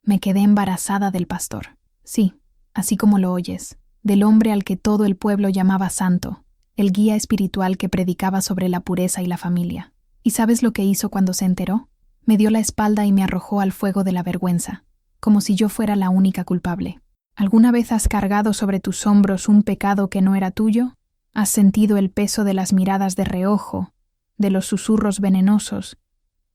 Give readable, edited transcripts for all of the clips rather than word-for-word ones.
Me quedé embarazada del pastor. Sí, así como lo oyes, del hombre al que todo el pueblo llamaba santo, el guía espiritual que predicaba sobre la pureza y la familia. ¿Y sabes lo que hizo cuando se enteró? Me dio la espalda y me arrojó al fuego de la vergüenza, como si yo fuera la única culpable. ¿Alguna vez has cargado sobre tus hombros un pecado que no era tuyo? ¿Has sentido el peso de las miradas de reojo, de los susurros venenosos,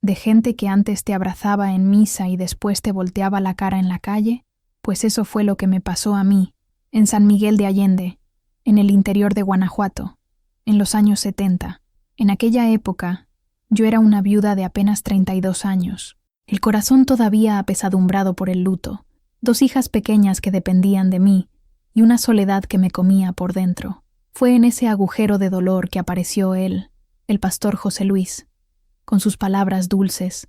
de gente que antes te abrazaba en misa y después te volteaba la cara en la calle? Pues eso fue lo que me pasó a mí, en San Miguel de Allende, en el interior de Guanajuato, en los años 70. En aquella época, yo era una viuda de apenas 32 años, el corazón todavía apesadumbrado por el luto, 2 hijas pequeñas que dependían de mí y una soledad que me comía por dentro. Fue en ese agujero de dolor que apareció él, el pastor José Luis, con sus palabras dulces,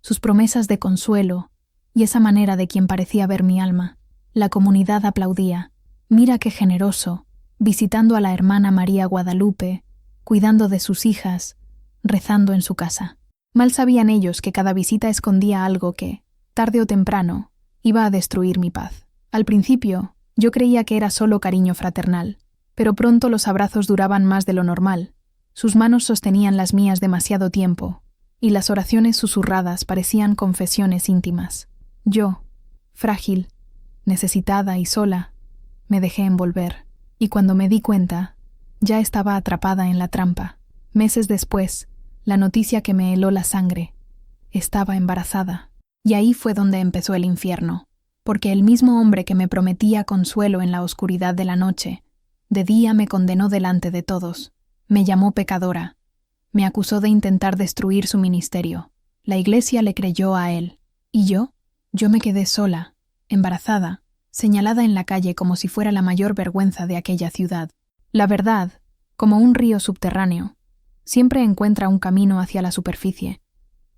sus promesas de consuelo y esa manera de quien parecía ver mi alma. La comunidad aplaudía. Mira qué generoso, visitando a la hermana María Guadalupe, cuidando de sus hijas, rezando en su casa. Mal sabían ellos que cada visita escondía algo que, tarde o temprano, iba a destruir mi paz. Al principio, yo creía que era solo cariño fraternal, pero pronto los abrazos duraban más de lo normal. Sus manos sostenían las mías demasiado tiempo, y las oraciones susurradas parecían confesiones íntimas. Yo, frágil, necesitada y sola, me dejé envolver, y cuando me di cuenta, ya estaba atrapada en la trampa. Meses después, la noticia que me heló la sangre: estaba embarazada. Y ahí fue donde empezó el infierno, porque el mismo hombre que me prometía consuelo en la oscuridad de la noche, de día me condenó delante de todos. Me llamó pecadora. Me acusó de intentar destruir su ministerio. La iglesia le creyó a él. ¿Y yo? Yo me quedé sola, embarazada, señalada en la calle como si fuera la mayor vergüenza de aquella ciudad. La verdad, como un río subterráneo, siempre encuentra un camino hacia la superficie,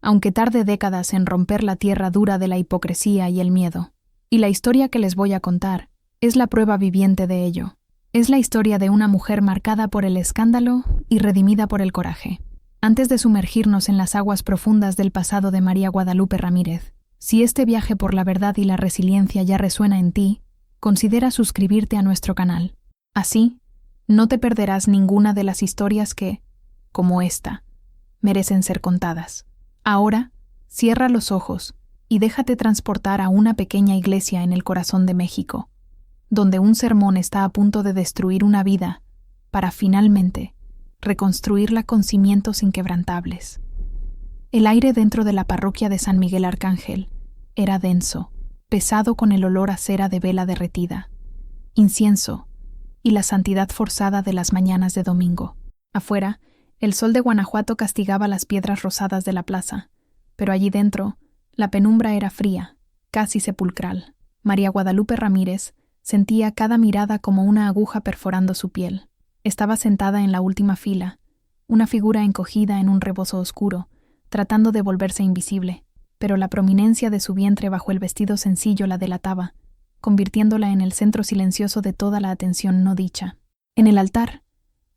aunque tarde décadas en romper la tierra dura de la hipocresía y el miedo. Y la historia que les voy a contar es la prueba viviente de ello. Es la historia de una mujer marcada por el escándalo y redimida por el coraje. Antes de sumergirnos en las aguas profundas del pasado de María Guadalupe Ramírez, si este viaje por la verdad y la resiliencia ya resuena en ti, considera suscribirte a nuestro canal. Así, no te perderás ninguna de las historias que, como esta, merecen ser contadas. Ahora, cierra los ojos y déjate transportar a una pequeña iglesia en el corazón de México, donde un sermón está a punto de destruir una vida para finalmente reconstruirla con cimientos inquebrantables. El aire dentro de la parroquia de San Miguel Arcángel era denso, pesado con el olor a cera de vela derretida, incienso y la santidad forzada de las mañanas de domingo. Afuera, el sol de Guanajuato castigaba las piedras rosadas de la plaza, pero allí dentro, la penumbra era fría, casi sepulcral. María Guadalupe Ramírez sentía cada mirada como una aguja perforando su piel. Estaba sentada en la última fila, una figura encogida en un rebozo oscuro, tratando de volverse invisible, pero la prominencia de su vientre bajo el vestido sencillo la delataba, convirtiéndola en el centro silencioso de toda la atención no dicha. En el altar,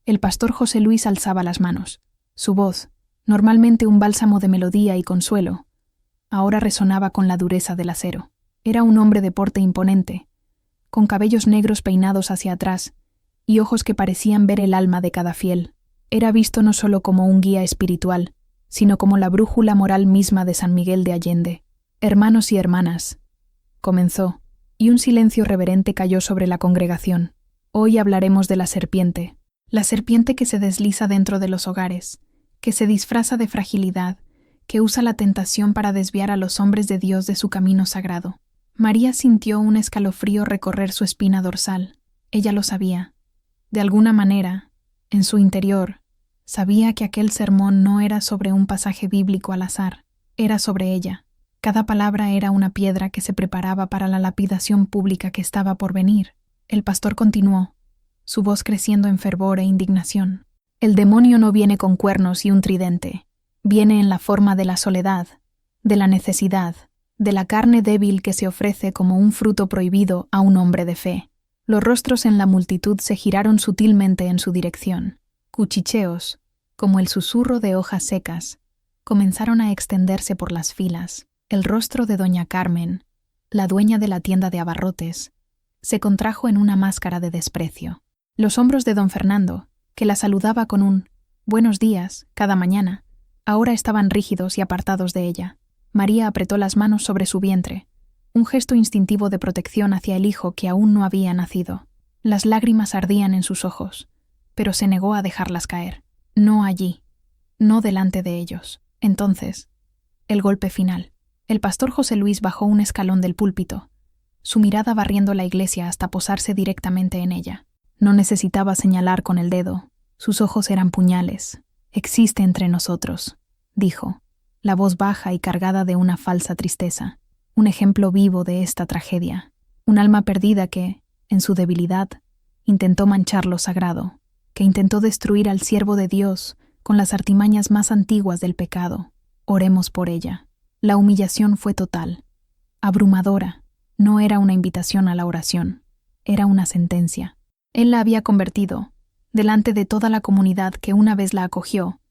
el pastor José Luis alzaba las manos. Su voz, normalmente un bálsamo de melodía y consuelo, ahora resonaba con la dureza del acero. Era un hombre de porte imponente, con cabellos negros peinados hacia atrás y ojos que parecían ver el alma de cada fiel. Era visto no solo como un guía espiritual, sino como la brújula moral misma de San Miguel de Allende. «Hermanos y hermanas», comenzó, y un silencio reverente cayó sobre la congregación. «Hoy hablaremos de la serpiente que se desliza dentro de los hogares, que se disfraza de fragilidad, que usa la tentación para desviar a los hombres de Dios de su camino sagrado». María sintió un escalofrío recorrer su espina dorsal. Ella lo sabía. De alguna manera, en su interior, sabía que aquel sermón no era sobre un pasaje bíblico al azar, era sobre ella. Cada palabra era una piedra que se preparaba para la lapidación pública que estaba por venir. El pastor continuó, su voz creciendo en fervor e indignación. «El demonio no viene con cuernos y un tridente. Viene en la forma de la soledad, de la necesidad, de la carne débil que se ofrece como un fruto prohibido a un hombre de fe». Los rostros en la multitud se giraron sutilmente en su dirección. Cuchicheos, como el susurro de hojas secas, comenzaron a extenderse por las filas. El rostro de doña Carmen, la dueña de la tienda de abarrotes, se contrajo en una máscara de desprecio. Los hombros de don Fernando, que la saludaba con un «buenos días» cada mañana, ahora estaban rígidos y apartados de ella. María apretó las manos sobre su vientre, un gesto instintivo de protección hacia el hijo que aún no había nacido. Las lágrimas ardían en sus ojos, pero se negó a dejarlas caer. No allí, no delante de ellos. Entonces, el golpe final. El pastor José Luis bajó un escalón del púlpito, su mirada barriendo la iglesia hasta posarse directamente en ella. No necesitaba señalar con el dedo, sus ojos eran puñales. «Existe entre nosotros», dijo, la voz baja y cargada de una falsa tristeza, un ejemplo vivo de esta tragedia, un alma perdida que, en su debilidad, intentó manchar lo sagrado, que intentó destruir al siervo de Dios con las artimañas más antiguas del pecado. Oremos por ella. La humillación fue total, abrumadora. No era una invitación a la oración, era una sentencia. Él la había convertido, delante de toda la comunidad que una vez la acogió,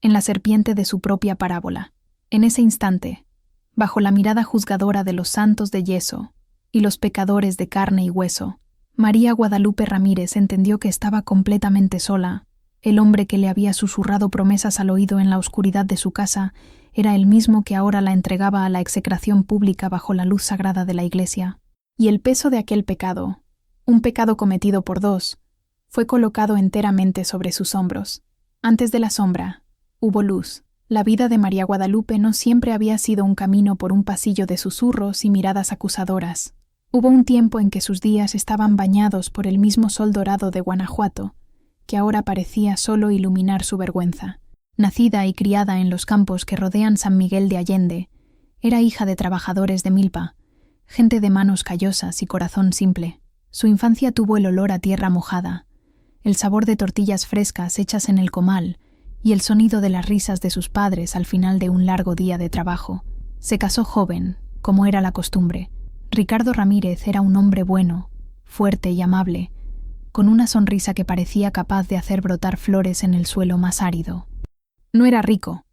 en la serpiente de su propia parábola. En ese instante, bajo la mirada juzgadora de los santos de yeso y los pecadores de carne y hueso, María Guadalupe Ramírez entendió que estaba completamente sola. El hombre que le había susurrado promesas al oído en la oscuridad de su casa era el mismo que ahora la entregaba a la execración pública bajo la luz sagrada de la iglesia. Y el peso de aquel pecado, un pecado cometido por dos, fue colocado enteramente sobre sus hombros. Antes de la sombra, hubo luz. La vida de María Guadalupe no siempre había sido un camino por un pasillo de susurros y miradas acusadoras. Hubo un tiempo en que sus días estaban bañados por el mismo sol dorado de Guanajuato, que ahora parecía solo iluminar su vergüenza. Nacida y criada en los campos que rodean San Miguel de Allende, era hija de trabajadores de milpa, gente de manos callosas y corazón simple. Su infancia tuvo el olor a tierra mojada, el sabor de tortillas frescas hechas en el comal y el sonido de las risas de sus padres al final de un largo día de trabajo. Se casó joven, como era la costumbre. Ricardo Ramírez era un hombre bueno, fuerte y amable, con una sonrisa que parecía capaz de hacer brotar flores en el suelo más árido. No era rico.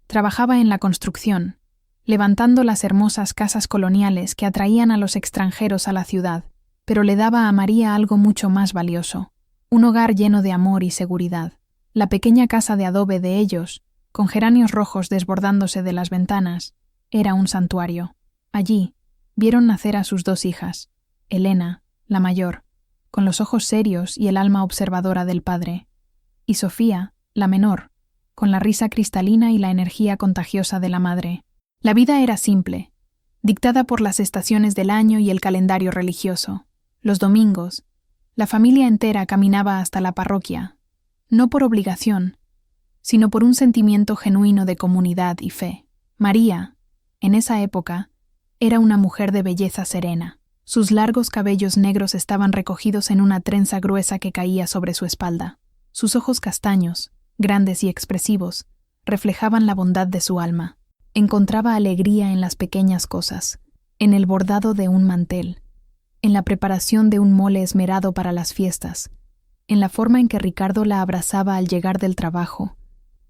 Trabajaba en la construcción, levantando las hermosas casas coloniales que atraían a los extranjeros a la ciudad, pero le daba a María algo mucho más valioso, un hogar lleno de amor y seguridad. La pequeña casa de adobe de ellos, con geranios rojos desbordándose de las ventanas, era un santuario. Allí vieron nacer a sus dos hijas, Elena, la mayor, con los ojos serios y el alma observadora del padre, y Sofía, la menor, con la risa cristalina y la energía contagiosa de la madre. La vida era simple, dictada por las estaciones del año y el calendario religioso. Los domingos, la familia entera caminaba hasta la parroquia, no por obligación, sino por un sentimiento genuino de comunidad y fe. María, en esa época, era una mujer de belleza serena. Sus largos cabellos negros estaban recogidos en una trenza gruesa que caía sobre su espalda. Sus ojos castaños, grandes y expresivos, reflejaban la bondad de su alma. Encontraba alegría en las pequeñas cosas, en el bordado de un mantel, en la preparación de un mole esmerado para las fiestas, en la forma en que Ricardo la abrazaba al llegar del trabajo,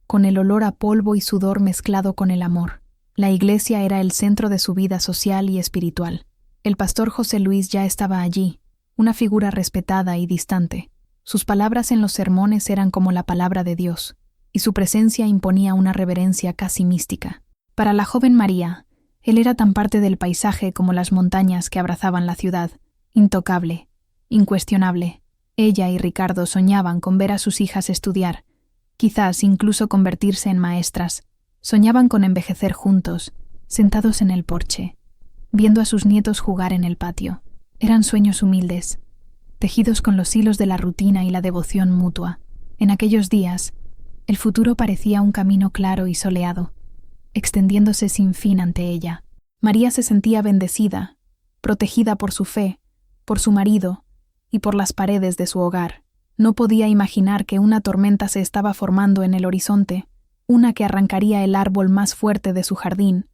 con el olor a polvo y sudor mezclado con el amor. La iglesia era el centro de su vida social y espiritual. El pastor José Luis ya estaba allí, una figura respetada y distante. Sus palabras en los sermones eran como la palabra de Dios, y su presencia imponía una reverencia casi mística. Para la joven María, él era tan parte del paisaje como las montañas que abrazaban la ciudad, intocable, incuestionable. Ella y Ricardo soñaban con ver a sus hijas estudiar, quizás incluso convertirse en maestras. Soñaban con envejecer juntos, sentados en el porche, viendo a sus nietos jugar en el patio. Eran sueños humildes, tejidos con los hilos de la rutina y la devoción mutua. En aquellos días, el futuro parecía un camino claro y soleado, extendiéndose sin fin ante ella. María se sentía bendecida, protegida por su fe, por su marido y por las paredes de su hogar. No podía imaginar que una tormenta se estaba formando en el horizonte, una que arrancaría el árbol más fuerte de su jardín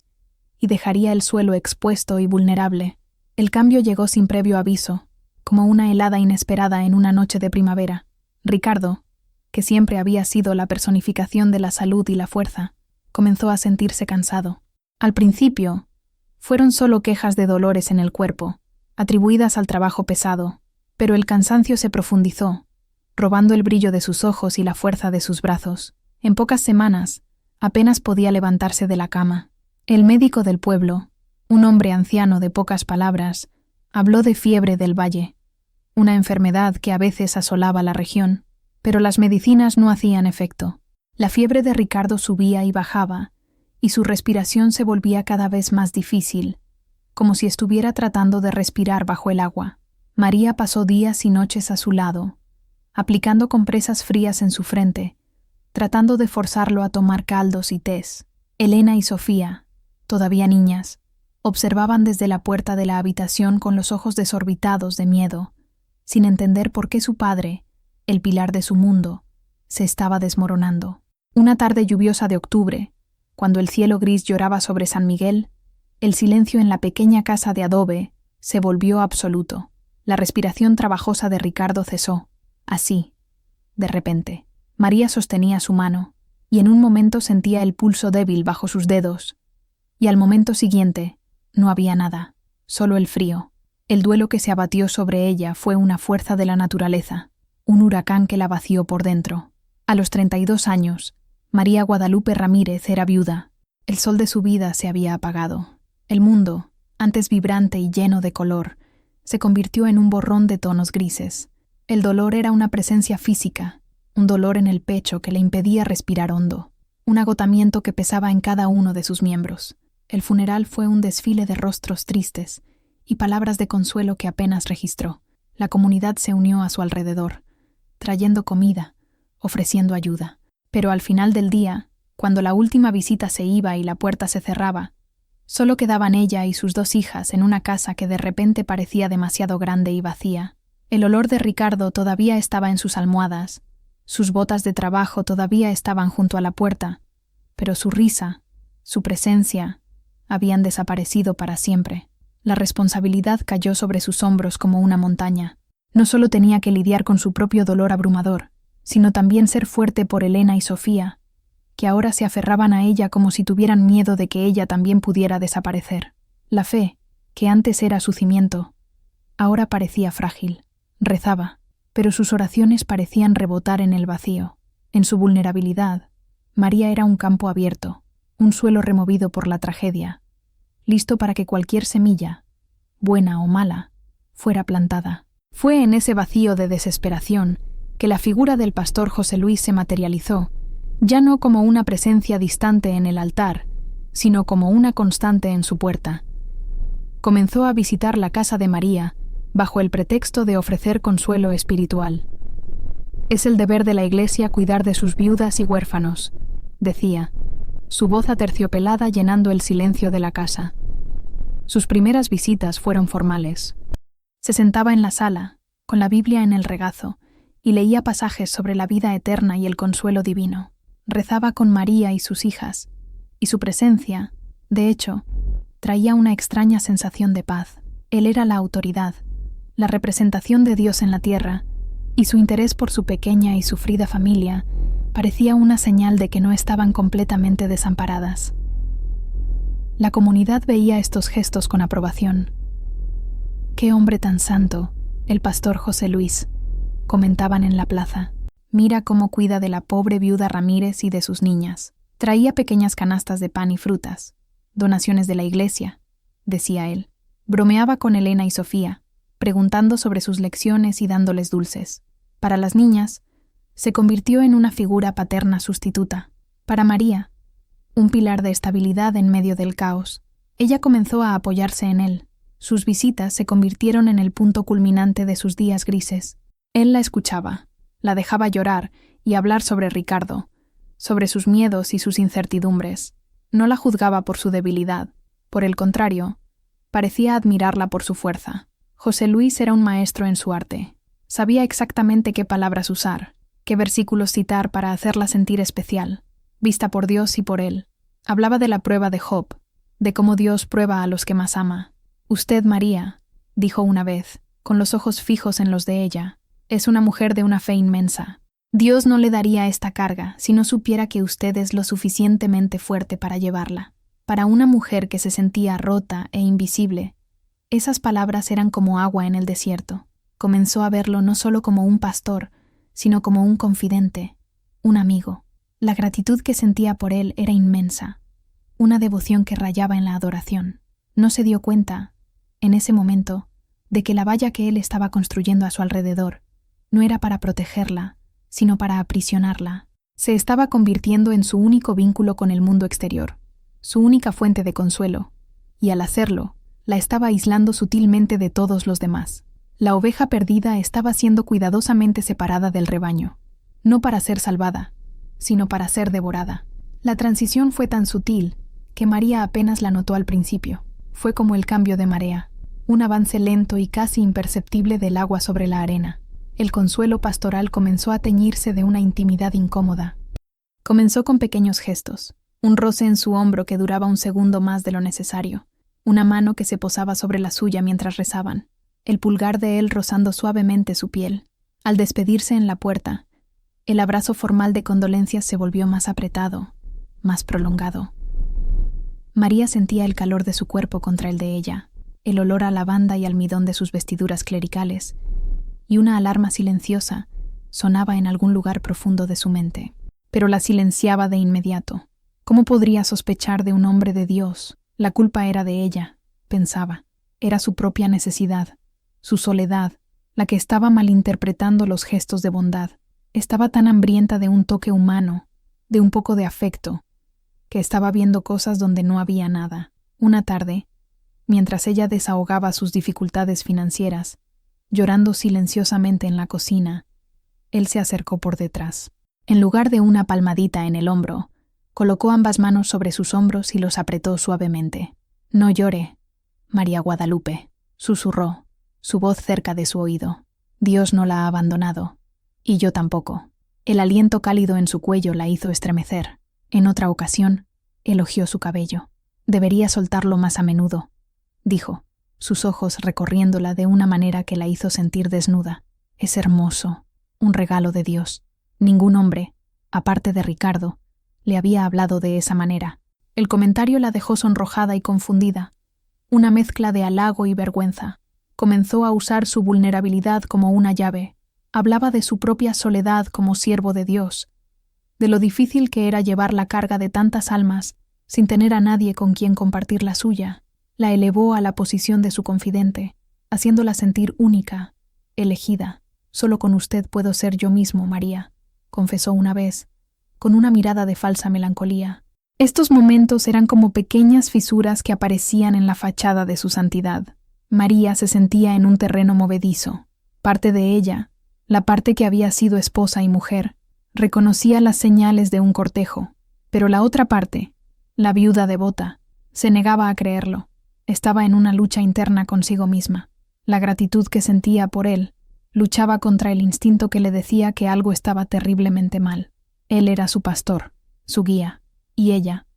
y dejaría el suelo expuesto y vulnerable. El cambio llegó sin previo aviso, como una helada inesperada en una noche de primavera. Ricardo, que siempre había sido la personificación de la salud y la fuerza, comenzó a sentirse cansado. Al principio, Fueron solo quejas de dolores en el cuerpo, atribuidas al trabajo pesado, pero el cansancio se profundizó, robando el brillo de sus ojos y la fuerza de sus brazos. En pocas semanas, apenas podía levantarse de la cama. El médico del pueblo, un hombre anciano de pocas palabras, habló de fiebre del valle, una enfermedad que a veces asolaba la región, pero las medicinas no hacían efecto. La fiebre de Ricardo subía y bajaba, y su respiración se volvía cada vez más difícil, como si estuviera tratando de respirar bajo el agua. María pasó días y noches a su lado, aplicando compresas frías en su frente, tratando de forzarlo a tomar caldos y tés. Elena y Sofía, todavía niñas, observaban desde la puerta de la habitación con los ojos desorbitados de miedo, sin entender por qué su padre, el pilar de su mundo, se estaba desmoronando. Una tarde lluviosa de octubre, cuando el cielo gris lloraba sobre San Miguel, el silencio en la pequeña casa de adobe se volvió absoluto. La respiración trabajosa de Ricardo cesó. Así, de repente, María sostenía su mano, y en un momento sentía el pulso débil bajo sus dedos, y al momento siguiente no había nada, solo el frío. El duelo que se abatió sobre ella fue una fuerza de la naturaleza, un huracán que la vació por dentro. A los 32 años, María Guadalupe Ramírez era viuda. El sol de su vida se había apagado. El mundo, antes vibrante y lleno de color, se convirtió en un borrón de tonos grises. El dolor era una presencia física, un dolor en el pecho que le impedía respirar hondo, un agotamiento que pesaba en cada uno de sus miembros. El funeral fue un desfile de rostros tristes y palabras de consuelo que apenas registró. La comunidad se unió a su alrededor, trayendo comida, ofreciendo ayuda. Pero al final del día, cuando la última visita se iba y la puerta se cerraba, solo quedaban ella y sus 2 hijas en una casa que de repente parecía demasiado grande y vacía. El olor de Ricardo todavía estaba en sus almohadas, sus botas de trabajo todavía estaban junto a la puerta, pero su risa, su presencia, habían desaparecido para siempre. La responsabilidad cayó sobre sus hombros como una montaña. No solo tenía que lidiar con su propio dolor abrumador, sino también ser fuerte por Elena y Sofía, que ahora se aferraban a ella como si tuvieran miedo de que ella también pudiera desaparecer. La fe, que antes era su cimiento, ahora parecía frágil. Rezaba, pero sus oraciones parecían rebotar en el vacío. En su vulnerabilidad, María era un campo abierto, un suelo removido por la tragedia, listo para que cualquier semilla, buena o mala, fuera plantada. Fue en ese vacío de desesperación que la figura del pastor José Luis se materializó, ya no como una presencia distante en el altar, sino como una constante en su puerta. Comenzó a visitar la casa de María bajo el pretexto de ofrecer consuelo espiritual. «Es el deber de la Iglesia cuidar de sus viudas y huérfanos», decía, su voz aterciopelada llenando el silencio de la casa. Sus primeras visitas fueron formales. Se sentaba en la sala, con la Biblia en el regazo, y leía pasajes sobre la vida eterna y el consuelo divino. Rezaba con María y sus hijas, y su presencia, de hecho, traía una extraña sensación de paz. Él era la autoridad, la representación de Dios en la tierra, y su interés por su pequeña y sufrida familia parecía una señal de que no estaban completamente desamparadas. La comunidad veía estos gestos con aprobación. «Qué hombre tan santo, el pastor José Luis», comentaban en la plaza. «Mira cómo cuida de la pobre viuda Ramírez y de sus niñas. Traía pequeñas canastas de pan y frutas, donaciones de la iglesia», decía él. Bromeaba con Elena y Sofía, preguntando sobre sus lecciones y dándoles dulces. Para las niñas, se convirtió en una figura paterna sustituta. Para María, un pilar de estabilidad en medio del caos. Ella comenzó a apoyarse en él. Sus visitas se convirtieron en el punto culminante de sus días grises. Él la escuchaba, la dejaba llorar y hablar sobre Ricardo, sobre sus miedos y sus incertidumbres. No la juzgaba por su debilidad. Por el contrario, parecía admirarla por su fuerza. José Luis era un maestro en su arte. Sabía exactamente qué palabras usar, qué versículos citar para hacerla sentir especial, vista por Dios y por él. Hablaba de la prueba de Job, de cómo Dios prueba a los que más ama. «Usted, María», dijo una vez, con los ojos fijos en los de ella, «es una mujer de una fe inmensa. Dios no le daría esta carga si no supiera que usted es lo suficientemente fuerte para llevarla». Para una mujer que se sentía rota e invisible, esas palabras eran como agua en el desierto. Comenzó a verlo no solo como un pastor, sino como un confidente, un amigo. La gratitud que sentía por él era inmensa, una devoción que rayaba en la adoración. No se dio cuenta, en ese momento, de que la valla que él estaba construyendo a su alrededor no era para protegerla, sino para aprisionarla. Se estaba convirtiendo en su único vínculo con el mundo exterior, su única fuente de consuelo, y al hacerlo, la estaba aislando sutilmente de todos los demás. La oveja perdida estaba siendo cuidadosamente separada del rebaño, no para ser salvada, sino para ser devorada. La transición fue tan sutil que María apenas la notó al principio. Fue como el cambio de marea, un avance lento y casi imperceptible del agua sobre la arena. El consuelo pastoral comenzó a teñirse de una intimidad incómoda. Comenzó con pequeños gestos, un roce en su hombro que duraba un segundo más de lo necesario, una mano que se posaba sobre la suya mientras rezaban, el pulgar de él rozando suavemente su piel. Al despedirse en la puerta, el abrazo formal de condolencias se volvió más apretado, más prolongado. María sentía el calor de su cuerpo contra el de ella, el olor a lavanda y almidón de sus vestiduras clericales, y una alarma silenciosa sonaba en algún lugar profundo de su mente. Pero la silenciaba de inmediato. ¿Cómo podría sospechar de un hombre de Dios? La culpa era de ella, pensaba. Era su propia necesidad, su soledad, la que estaba malinterpretando los gestos de bondad. Estaba tan hambrienta de un toque humano, de un poco de afecto, que estaba viendo cosas donde no había nada. Una tarde, mientras ella desahogaba sus dificultades financieras, llorando silenciosamente en la cocina, él se acercó por detrás. En lugar de una palmadita en el hombro, colocó ambas manos sobre sus hombros y los apretó suavemente. «No llore, María Guadalupe», susurró, su voz cerca de su oído. «Dios no la ha abandonado. Y yo tampoco». El aliento cálido en su cuello la hizo estremecer. En otra ocasión, elogió su cabello. «Debería soltarlo más a menudo», dijo, sus ojos recorriéndola de una manera que la hizo sentir desnuda. «Es hermoso, un regalo de Dios». Ningún hombre, aparte de Ricardo, le había hablado de esa manera. El comentario la dejó sonrojada y confundida. Una mezcla de halago y vergüenza. Comenzó a usar su vulnerabilidad como una llave. Hablaba de su propia soledad como siervo de Dios, de lo difícil que era llevar la carga de tantas almas sin tener a nadie con quien compartir la suya. La elevó a la posición de su confidente, haciéndola sentir única, elegida. «Solo con usted puedo ser yo mismo, María», confesó una vez, con una mirada de falsa melancolía. Estos momentos eran como pequeñas fisuras que aparecían en la fachada de su santidad. María se sentía en un terreno movedizo. Parte de ella, la parte que había sido esposa y mujer, reconocía las señales de un cortejo, pero la otra parte, la viuda devota, se negaba a creerlo. Estaba en una lucha interna consigo misma. La gratitud que sentía por él luchaba contra el instinto que le decía que algo estaba terriblemente mal. Él era su pastor, su guía, y ella,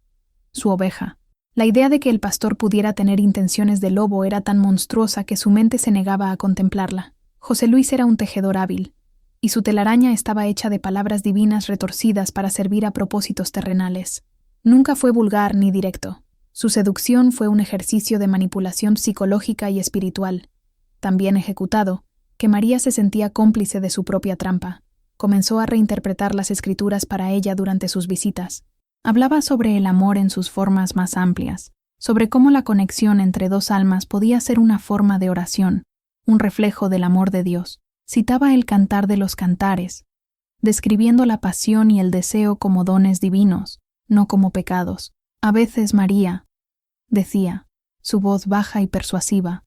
su oveja. La idea de que el pastor pudiera tener intenciones de lobo era tan monstruosa que su mente se negaba a contemplarla. José Luis era un tejedor hábil, y su telaraña estaba hecha de palabras divinas retorcidas para servir a propósitos terrenales. Nunca fue vulgar ni directo. Su seducción fue un ejercicio de manipulación psicológica y espiritual, tan bien ejecutado, que María se sentía cómplice de su propia trampa. Comenzó a reinterpretar las escrituras para ella durante sus visitas. Hablaba sobre el amor en sus formas más amplias, sobre cómo la conexión entre dos almas podía ser una forma de oración, un reflejo del amor de Dios. Citaba el Cantar de los Cantares, describiendo la pasión y el deseo como dones divinos, no como pecados. A veces María, decía, su voz baja y persuasiva,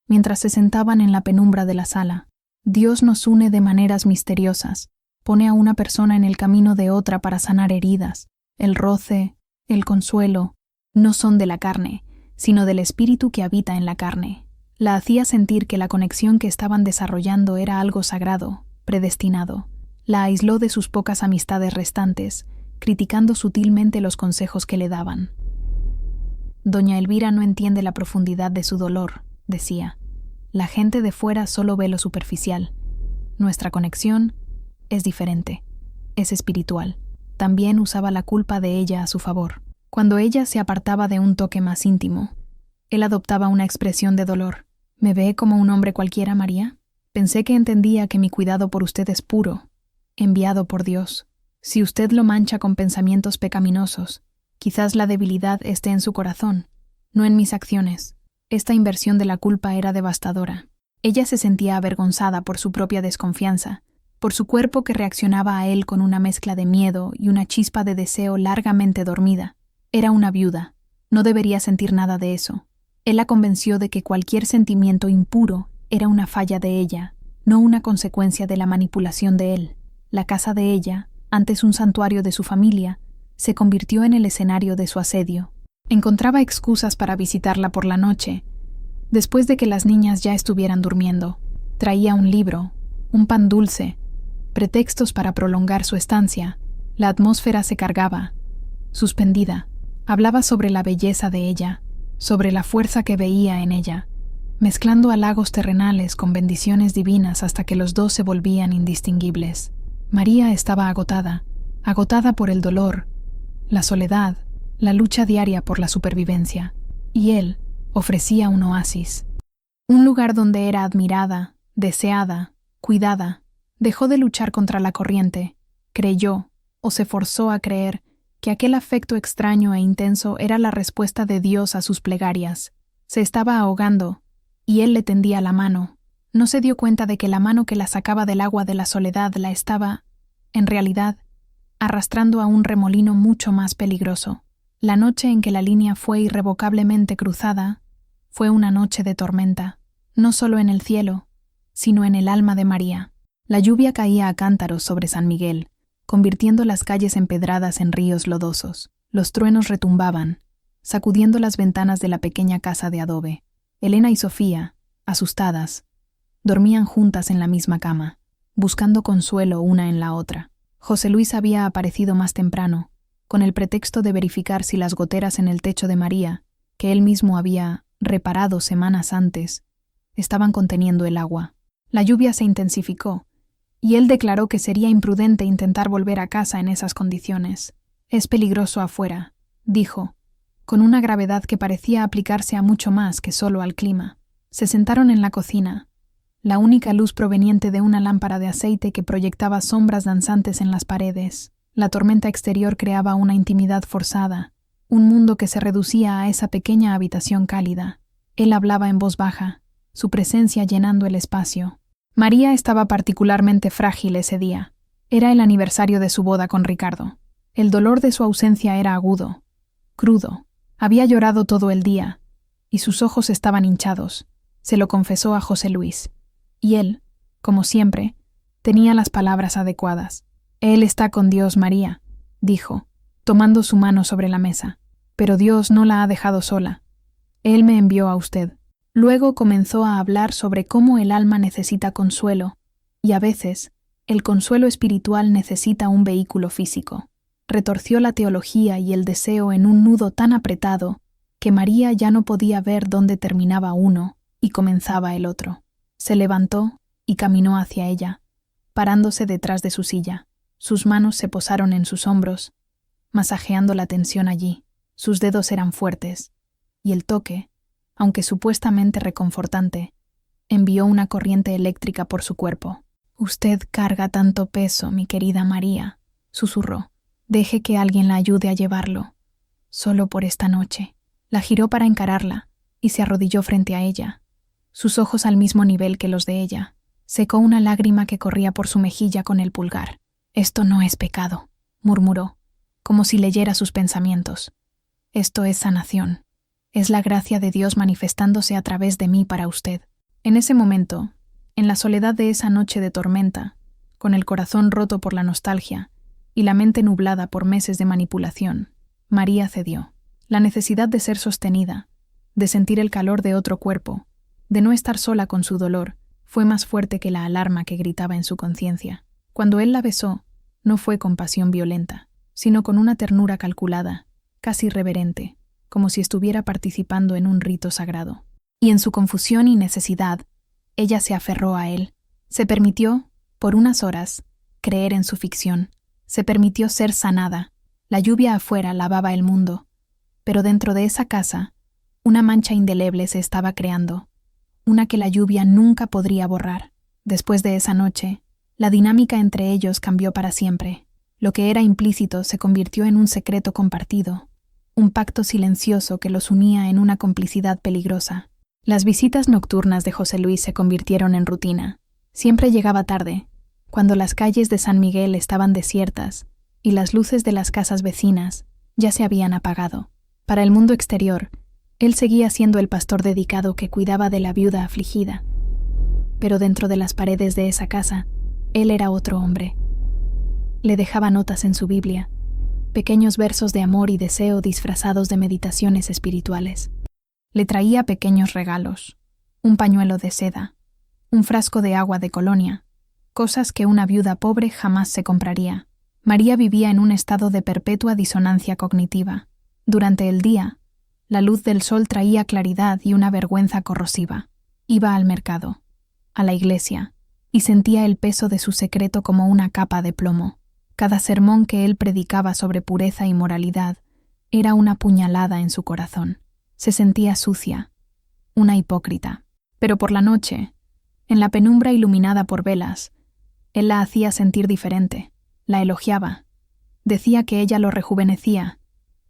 mientras se sentaban en la penumbra de la sala, Dios nos une de maneras misteriosas, pone a una persona en el camino de otra para sanar heridas. El roce, el consuelo, no son de la carne, sino del espíritu que habita en la carne. La hacía sentir que la conexión que estaban desarrollando era algo sagrado, predestinado. La aisló de sus pocas amistades restantes, criticando sutilmente los consejos que le daban. «Doña Elvira no entiende la profundidad de su dolor», decía. «La gente de fuera solo ve lo superficial. Nuestra conexión es diferente, es espiritual». También usaba la culpa de ella a su favor. Cuando ella se apartaba de un toque más íntimo, él adoptaba una expresión de dolor. ¿Me ve como un hombre cualquiera, María? Pensé que entendía que mi cuidado por usted es puro, enviado por Dios. Si usted lo mancha con pensamientos pecaminosos, quizás la debilidad esté en su corazón, no en mis acciones. Esta inversión de la culpa era devastadora. Ella se sentía avergonzada por su propia desconfianza, por su cuerpo que reaccionaba a él con una mezcla de miedo y una chispa de deseo largamente dormida. Era una viuda. No debería sentir nada de eso. Él la convenció de que cualquier sentimiento impuro era una falla de ella, no una consecuencia de la manipulación de él. La casa de ella, antes un santuario de su familia, se convirtió en el escenario de su asedio. Encontraba excusas para visitarla por la noche, después de que las niñas ya estuvieran durmiendo. Traía un libro, un pan dulce, pretextos para prolongar su estancia. La atmósfera se cargaba, suspendida. Hablaba sobre la belleza de ella, sobre la fuerza que veía en ella, mezclando halagos terrenales con bendiciones divinas hasta que los dos se volvían indistinguibles. María estaba agotada por el dolor, la soledad, la lucha diaria por la supervivencia, y él ofrecía un oasis, un lugar donde era admirada, deseada, cuidada. Dejó de luchar contra la corriente, creyó, o se forzó a creer, que aquel afecto extraño e intenso era la respuesta de Dios a sus plegarias. Se estaba ahogando, y él le tendía la mano. No se dio cuenta de que la mano que la sacaba del agua de la soledad la estaba, en realidad, arrastrando a un remolino mucho más peligroso. La noche en que la línea fue irrevocablemente cruzada fue una noche de tormenta, no solo en el cielo, sino en el alma de María. La lluvia caía a cántaros sobre San Miguel, convirtiendo las calles empedradas en ríos lodosos. Los truenos retumbaban, sacudiendo las ventanas de la pequeña casa de adobe. Elena y Sofía, asustadas, dormían juntas en la misma cama, buscando consuelo una en la otra. José Luis había aparecido más temprano, con el pretexto de verificar si las goteras en el techo de María, que él mismo había reparado semanas antes, estaban conteniendo el agua. La lluvia se intensificó, y él declaró que sería imprudente intentar volver a casa en esas condiciones. «Es peligroso afuera», dijo, con una gravedad que parecía aplicarse a mucho más que solo al clima. Se sentaron en la cocina, la única luz proveniente de una lámpara de aceite que proyectaba sombras danzantes en las paredes. La tormenta exterior creaba una intimidad forzada, un mundo que se reducía a esa pequeña habitación cálida. Él hablaba en voz baja, su presencia llenando el espacio. María estaba particularmente frágil ese día. Era el aniversario de su boda con Ricardo. El dolor de su ausencia era agudo, crudo. Había llorado todo el día, y sus ojos estaban hinchados. Se lo confesó a José Luis. Y él, como siempre, tenía las palabras adecuadas. «Él está con Dios, María», dijo, tomando su mano sobre la mesa. «Pero Dios no la ha dejado sola. Él me envió a usted». Luego comenzó a hablar sobre cómo el alma necesita consuelo, y a veces el consuelo espiritual necesita un vehículo físico. Retorció la teología y el deseo en un nudo tan apretado que María ya no podía ver dónde terminaba uno y comenzaba el otro. Se levantó y caminó hacia ella, parándose detrás de su silla. Sus manos se posaron en sus hombros, masajeando la tensión allí. Sus dedos eran fuertes, y el toque, aunque supuestamente reconfortante, envió una corriente eléctrica por su cuerpo. «Usted carga tanto peso, mi querida María», susurró. «Deje que alguien la ayude a llevarlo. Solo por esta noche». La giró para encararla y se arrodilló frente a ella, sus ojos al mismo nivel que los de ella. Secó una lágrima que corría por su mejilla con el pulgar. «Esto no es pecado», murmuró, como si leyera sus pensamientos. «Esto es sanación. Es la gracia de Dios manifestándose a través de mí para usted». En ese momento, en la soledad de esa noche de tormenta, con el corazón roto por la nostalgia y la mente nublada por meses de manipulación, María cedió. La necesidad de ser sostenida, de sentir el calor de otro cuerpo, de no estar sola con su dolor, fue más fuerte que la alarma que gritaba en su conciencia. Cuando él la besó, no fue con pasión violenta, sino con una ternura calculada, casi reverente, como si estuviera participando en un rito sagrado. Y en su confusión y necesidad, ella se aferró a él. Se permitió, por unas horas, creer en su ficción. Se permitió ser sanada. La lluvia afuera lavaba el mundo, Pero dentro de esa casa, una mancha indeleble se estaba creando, una que la lluvia nunca podría borrar. Después de esa noche, la dinámica entre ellos cambió para siempre. Lo que era implícito se convirtió en un secreto compartido, un pacto silencioso que los unía en una complicidad peligrosa. Las visitas nocturnas de José Luis se convirtieron en rutina. Siempre llegaba tarde, cuando las calles de San Miguel estaban desiertas y las luces de las casas vecinas ya se habían apagado. Para el mundo exterior, él seguía siendo el pastor dedicado que cuidaba de la viuda afligida. Pero dentro de las paredes de esa casa, él era otro hombre. Le dejaba notas en su Biblia, pequeños versos de amor y deseo disfrazados de meditaciones espirituales. Le traía pequeños regalos, un pañuelo de seda, un frasco de agua de colonia, cosas que una viuda pobre jamás se compraría. María vivía en un estado de perpetua disonancia cognitiva. Durante el día, la luz del sol traía claridad y una vergüenza corrosiva. Iba al mercado, a la iglesia, y sentía el peso de su secreto como una capa de plomo. Cada sermón que él predicaba sobre pureza y moralidad era una puñalada en su corazón. Se sentía sucia, una hipócrita. Pero por la noche, en la penumbra iluminada por velas, él la hacía sentir diferente, la elogiaba. Decía que ella lo rejuvenecía,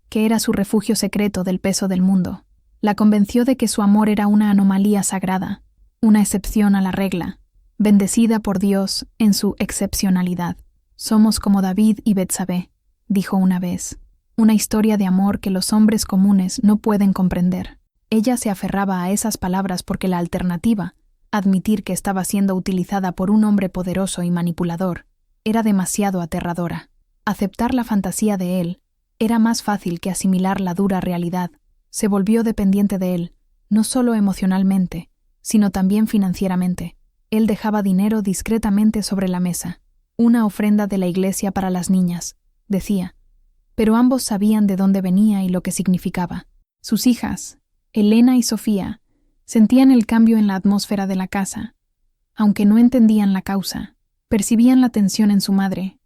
que era su refugio secreto del peso del mundo. La convenció de que su amor era una anomalía sagrada, una excepción a la regla, bendecida por Dios en su excepcionalidad. «Somos como David y Betsabé», dijo una vez, «una historia de amor que los hombres comunes no pueden comprender». Ella se aferraba a esas palabras porque la alternativa, admitir que estaba siendo utilizada por un hombre poderoso y manipulador, era demasiado aterradora. Aceptar la fantasía de él era más fácil que asimilar la dura realidad. Se volvió dependiente de él, no solo emocionalmente, sino también financieramente. Él dejaba dinero discretamente sobre la mesa, una ofrenda de la iglesia para las niñas, decía, pero ambos sabían de dónde venía y lo que significaba. Sus hijas, Elena y Sofía, sentían el cambio en la atmósfera de la casa. Aunque no entendían la causa, percibían la tensión en su madre,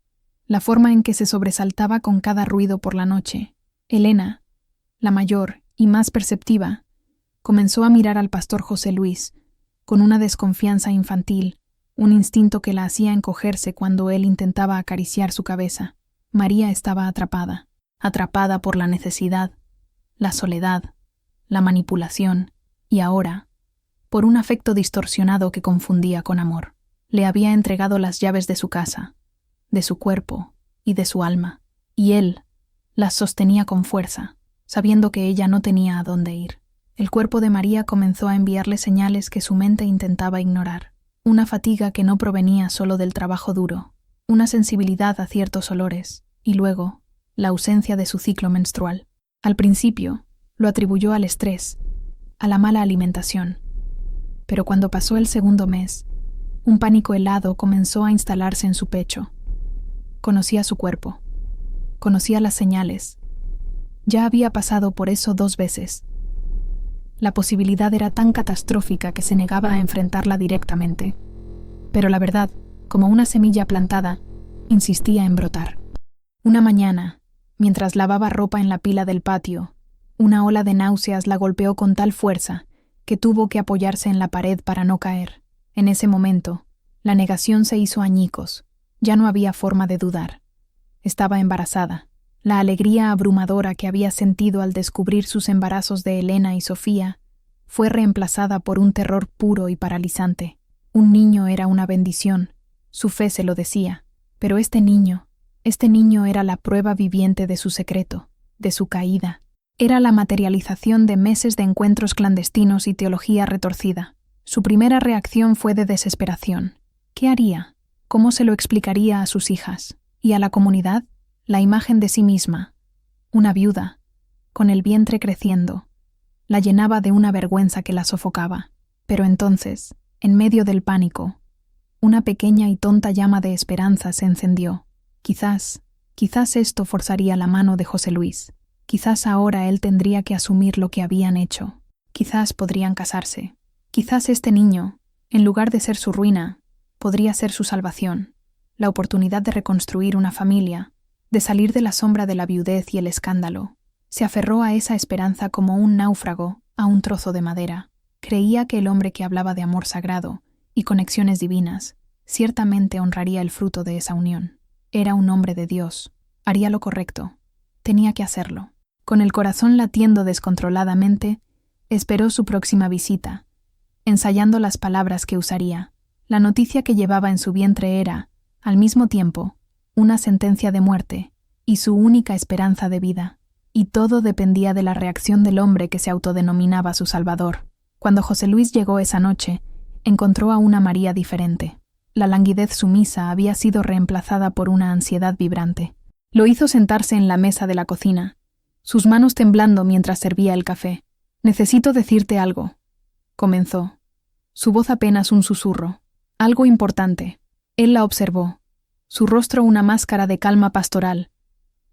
la forma en que se sobresaltaba con cada ruido por la noche. Elena, la mayor y más perceptiva, comenzó a mirar al pastor José Luis con una desconfianza infantil, un instinto que la hacía encogerse cuando él intentaba acariciar su cabeza. María estaba atrapada por la necesidad, la soledad, la manipulación, y ahora, por un afecto distorsionado que confundía con amor. Le había entregado las llaves de su casa, de su cuerpo y de su alma, y él las sostenía con fuerza, sabiendo que ella no tenía a dónde ir. El cuerpo de María comenzó a enviarle señales que su mente intentaba ignorar. Una fatiga que no provenía solo del trabajo duro, una sensibilidad a ciertos olores, y luego, la ausencia de su ciclo menstrual. Al principio, lo atribuyó al estrés, a la mala alimentación. Pero cuando pasó el segundo mes, un pánico helado comenzó a instalarse en su pecho. Conocía su cuerpo, conocía las señales. Ya había pasado por eso 2 veces. La posibilidad era tan catastrófica que se negaba a enfrentarla directamente. Pero la verdad, como una semilla plantada, insistía en brotar. Una mañana, mientras lavaba ropa en la pila del patio, una ola de náuseas la golpeó con tal fuerza que tuvo que apoyarse en la pared para no caer. En ese momento, la negación se hizo añicos. Ya no había forma de dudar. Estaba embarazada. La alegría abrumadora que había sentido al descubrir sus embarazos de Elena y Sofía fue reemplazada por un terror puro y paralizante. Un niño era una bendición, su fe se lo decía, pero este niño era la prueba viviente de su secreto, de su caída. Era la materialización de meses de encuentros clandestinos y teología retorcida. Su primera reacción fue de desesperación. ¿Qué haría? ¿Cómo se lo explicaría a sus hijas? ¿Y a la comunidad? La imagen de sí misma, una viuda, con el vientre creciendo, la llenaba de una vergüenza que la sofocaba. Pero entonces, en medio del pánico, una pequeña y tonta llama de esperanza se encendió. Quizás esto forzaría la mano de José Luis. Quizás ahora él tendría que asumir lo que habían hecho. Quizás podrían casarse. Quizás este niño, en lugar de ser su ruina, podría ser su salvación, la oportunidad de reconstruir una familia, de salir de la sombra de la viudez y el escándalo. Se aferró a esa esperanza como un náufrago a un trozo de madera. Creía que el hombre que hablaba de amor sagrado y conexiones divinas ciertamente honraría el fruto de esa unión. Era un hombre de Dios. Haría lo correcto. Tenía que hacerlo. Con el corazón latiendo descontroladamente, esperó su próxima visita, ensayando las palabras que usaría. La noticia que llevaba en su vientre era, al mismo tiempo, una sentencia de muerte y su única esperanza de vida. Y todo dependía de la reacción del hombre que se autodenominaba su Salvador. Cuando José Luis llegó esa noche, encontró a una María diferente. La languidez sumisa había sido reemplazada por una ansiedad vibrante. Lo hizo sentarse en la mesa de la cocina, sus manos temblando mientras servía el café. «Necesito decirte algo», comenzó. Su voz apenas un susurro. «Algo importante». Él la observó, su rostro una máscara de calma pastoral,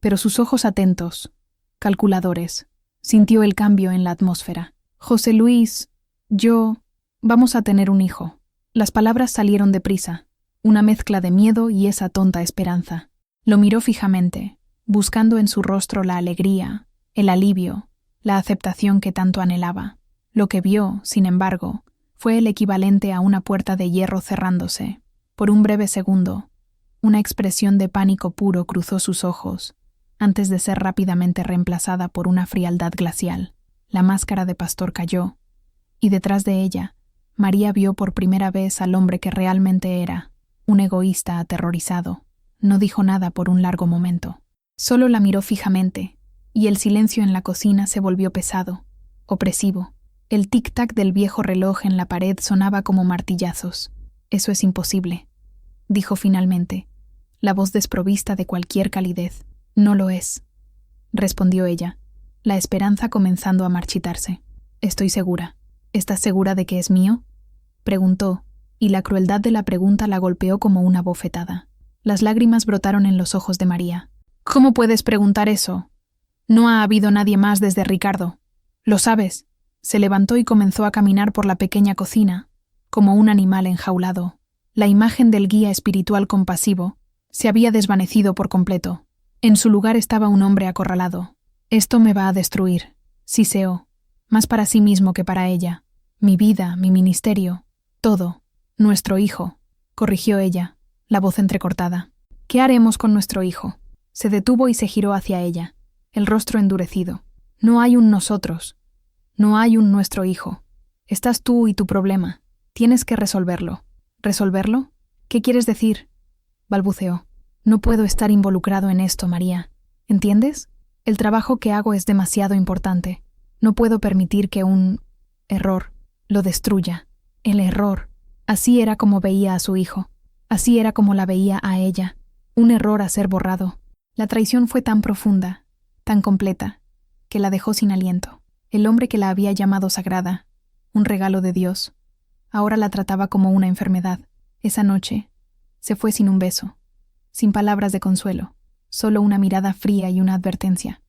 pero sus ojos atentos, calculadores. Sintió el cambio en la atmósfera. «José Luis, vamos a tener un hijo». Las palabras salieron deprisa, una mezcla de miedo y esa tonta esperanza. Lo miró fijamente, buscando en su rostro la alegría, el alivio, la aceptación que tanto anhelaba. Lo que vio, sin embargo, fue el equivalente a una puerta de hierro cerrándose. Por un breve segundo, una expresión de pánico puro cruzó sus ojos, antes de ser rápidamente reemplazada por una frialdad glacial. La máscara de pastor cayó, y detrás de ella, María vio por primera vez al hombre que realmente era, un egoísta aterrorizado. No dijo nada por un largo momento. Solo la miró fijamente, y el silencio en la cocina se volvió pesado, opresivo. El tic-tac del viejo reloj en la pared sonaba como martillazos. «Eso es imposible», dijo finalmente, la voz desprovista de cualquier calidez. «No lo es», respondió ella, la esperanza comenzando a marchitarse. «Estoy segura». «¿Estás segura de que es mío?», preguntó, y la crueldad de la pregunta la golpeó como una bofetada. Las lágrimas brotaron en los ojos de María. «¿Cómo puedes preguntar eso? No ha habido nadie más desde Ricardo. Lo sabes». Se levantó y comenzó a caminar por la pequeña cocina, como un animal enjaulado. La imagen del guía espiritual compasivo se había desvanecido por completo. En su lugar estaba un hombre acorralado. «Esto me va a destruir», siseó, más para sí mismo que para ella. «Mi vida, mi ministerio, todo. Nuestro hijo», corrigió ella, la voz entrecortada. «¿Qué haremos con nuestro hijo?». Se detuvo y se giró hacia ella, el rostro endurecido. «No hay un nosotros. No hay un nuestro hijo. Estás tú y tu problema. Tienes que resolverlo». «¿Resolverlo? ¿Qué quieres decir?», balbuceó. «No puedo estar involucrado en esto, María. ¿Entiendes? El trabajo que hago es demasiado importante. No puedo permitir que un error lo destruya». El error. Así era como veía a su hijo. Así era como la veía a ella. Un error a ser borrado. La traición fue tan profunda, tan completa, que la dejó sin aliento. El hombre que la había llamado sagrada, un regalo de Dios, ahora la trataba como una enfermedad. Esa noche se fue sin un beso, sin palabras de consuelo, solo una mirada fría y una advertencia.